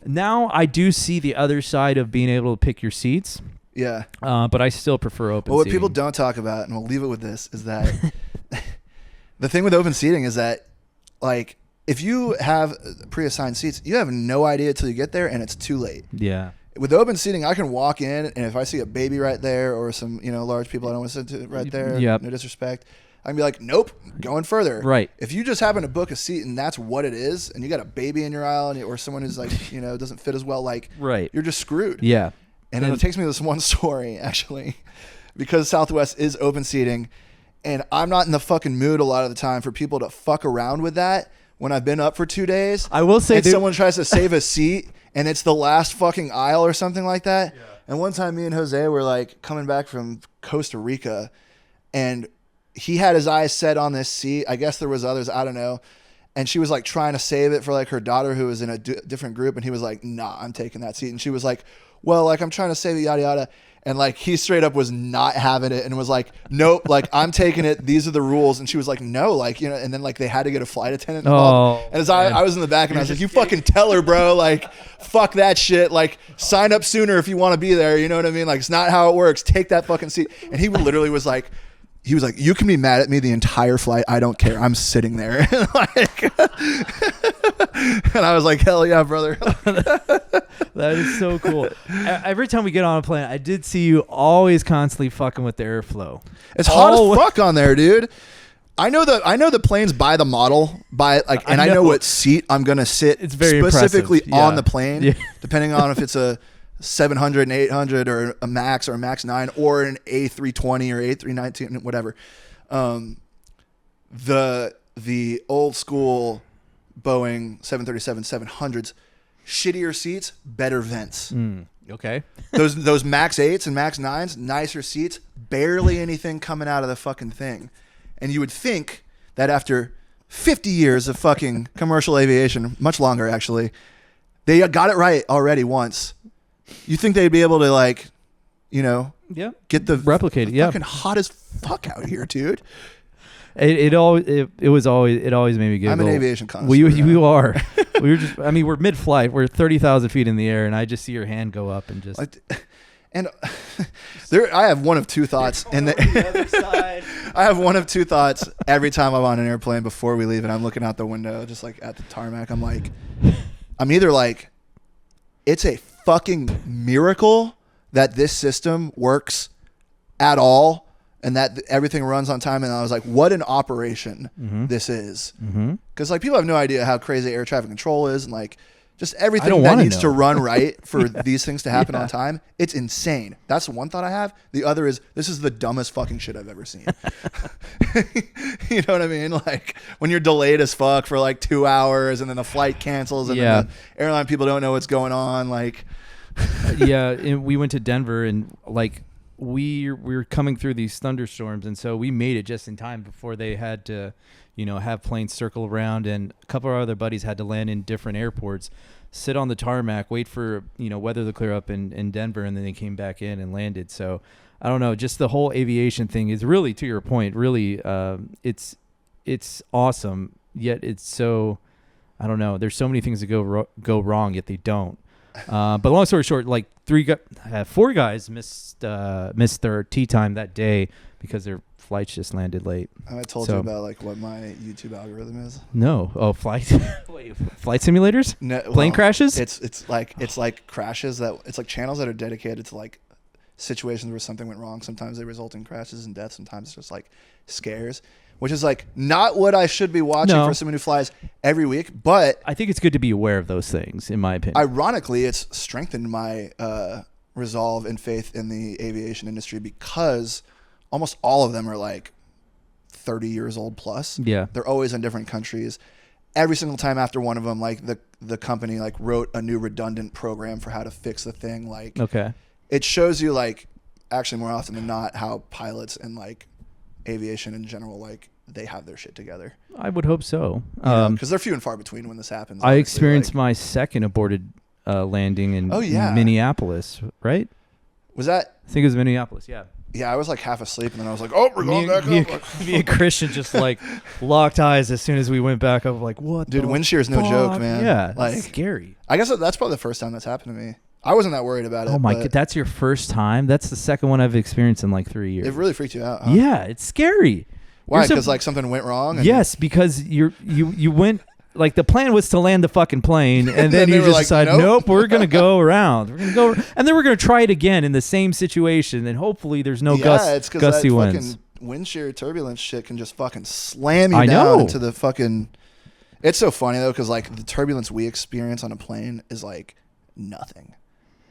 now I do see the other side of being able to pick your seats. Yeah. But I still prefer open what seating. People don't talk about, and we'll leave it with this, is that the thing with open seating is that, like, if you have pre-assigned seats, you have no idea till you get there, and it's too late. Yeah. With open seating, I can walk in, and if I see a baby right there or some large people I don't want to sit to right there, no disrespect, I'd be like, nope, going further. Right. If you just happen to book a seat and that's what it is, and you got a baby in your aisle, or someone who's like, doesn't fit as well, like, right, you're just screwed. Yeah. And it takes me to this one story, actually, because Southwest is open seating, and I'm not in the fucking mood a lot of the time for people to fuck around with that when I've been up for 2 days. I will say, and someone tries to save a seat, and it's the last fucking aisle or something like that. Yeah. And one time me and Jose were like coming back from Costa Rica, and he had his eyes set on this seat. I guess there was others, I don't know. And she was like trying to save it for like her daughter who was in a different group. And he was like, nah, I'm taking that seat. And she was like, well, like I'm trying to save it, yada, yada. And like he straight up was not having it and was like, nope, like I'm taking it. These are the rules. And she was like, no, like, and then like they had to get a flight attendant involved. And as I was in the back and I was like, you fucking tell her, bro, like fuck that shit. Like sign up sooner if you want to be there. You know what I mean? Like it's not how it works. Take that fucking seat. And he literally was like, you can be mad at me the entire flight. I don't care. I'm sitting there. And I was like, hell yeah, brother. That is so cool. Every time we get on a plane, I did see you always constantly fucking with the airflow. It's hot as fuck on there, dude. I know the planes by the model, and I know what seat I'm gonna sit. It's very specifically on the Yeah. plane, depending on if it's a 700 and 800 or a Max or a Max 9 or an A320 or A319, whatever. The old school Boeing 737-700s, shittier seats, better vents. Okay. those Max 8s and Max 9s, nicer seats, barely anything coming out of the fucking thing. And you would think that after 50 years of fucking commercial aviation, much longer actually, they got it right already once. You think they'd be able to get the replicate it? Fucking hot as fuck out here, dude. It always made me giggle. I'm an aviation connoisseur. You are. We're mid-flight. We're 30,000 feet in the air, and I just see your hand go up and just. I have one of two thoughts, and the other side. I have one of two thoughts every time I'm on an airplane before we leave, and I'm looking out the window, just like at the tarmac. I'm either like, it's a fucking miracle that this system works at all and that everything runs on time. And I was like, what an operation this is. Because people have no idea how crazy air traffic control is, and like just everything that needs to run right for these things to happen on time. It's insane. That's one thought I have. The other is, this is the dumbest fucking shit I've ever seen. You know what I mean? Like when you're delayed as fuck for like 2 hours and then the flight cancels and then the airline people don't know what's going on. Like, we went to Denver and like we were coming through these thunderstorms, and so we made it just in time before they had to have planes circle around, and a couple of our other buddies had to land in different airports, sit on the tarmac, wait for weather to clear up in Denver, and then they came back in and landed. So I don't know, just the whole aviation thing is really, to your point, really it's awesome, yet it's so, I don't know, there's so many things that go wrong, yet they don't. But long story short, like 4 guys missed their tea time that day because their flights just landed late. I told you about like what my YouTube algorithm is. No. Oh, flight simulators? No, plane crashes? It's like crashes it's like channels that are dedicated to like situations where something went wrong. Sometimes they result in crashes and deaths. Sometimes it's just like scares, which is like not what I should be watching for someone who flies every week. But I think it's good to be aware of those things, in my opinion. Ironically, it's strengthened my resolve and faith in the aviation industry, because almost all of them are like 30 years old plus. Yeah. They're always in different countries. Every single time after one of them, like the company like wrote a new redundant program for how to fix the thing. Like, okay. It shows you like actually more often than not how pilots and like aviation in general, like they have their shit together. I would hope so. Because they're few and far between when this happens. I experienced my second aborted landing in Minneapolis, right? Was that? I think it was Minneapolis, yeah. Yeah, I was like half asleep, and then I was like, oh, we're going back up. Me and Christian just like locked eyes as soon as we went back up, like, what Dude, wind shear is no joke, man. Yeah, like, scary. I guess that's probably the first time that's happened to me. I wasn't that worried about it. Oh my God, that's your first time? That's the second one I've experienced in like 3 years. It really freaked you out, huh? Yeah, it's scary. Why? Because like something went wrong? Yes, because you went, like the plan was to land the fucking plane, and then you just decided, nope, we're going to go around. We're going to go, and then we're going to try it again in the same situation, and hopefully there's no gusty winds. wind shear turbulence shit can just fucking slam you I down know. into the fucking. It's so funny though, because like the turbulence we experience on a plane is like nothing.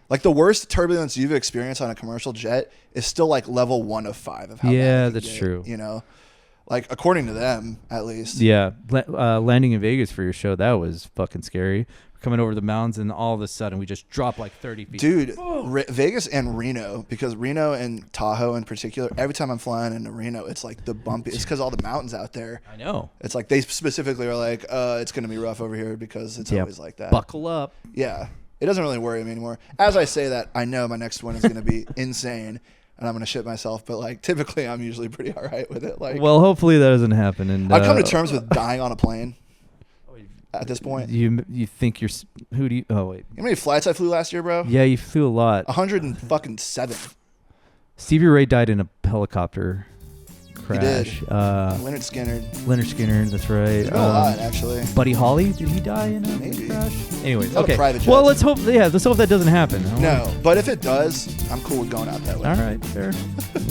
Like the worst turbulence you've experienced on a commercial jet is still like level 1 of 5 of how. Yeah, that's true. You know, like according to them at least. Yeah, landing in Vegas for your show, that was fucking scary. Coming over the mountains, and all of a sudden we just dropped like 30 feet. Dude, Vegas and Reno, because Reno and Tahoe in particular, every time I'm flying into Reno, it's like the bumpy. It's because all the mountains out there. I know. It's like they specifically are like, it's going to be rough over here because it's always like that. Buckle up. Yeah. It doesn't really worry me anymore. As I say that, I know my next one is going to be insane, and I'm going to shit myself. But like, typically, I'm usually pretty all right with it. Like, well, hopefully that doesn't happen. And I've come to terms with dying on a plane. At this point, you think you're who do you? Oh wait, you know how many flights I flew last year, bro? Yeah, you flew a lot. 107. Stevie Ray died in a helicopter crash. He did. Leonard Skinner. Leonard Skinner, that's right. There's been a lot, actually. Buddy Holly, did he die in a Maybe. crash? Anyways, Not a okay. private jet. Well, let's hope. Yeah, let's hope that doesn't happen. No, but if it does, I'm cool with going out that way. All right, fair.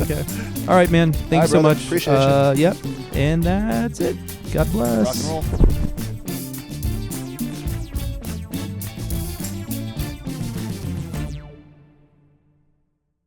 Okay. All right, man. Thanks so brother. much. Appreciate you. Yep. And that's it. God bless. Rock and roll.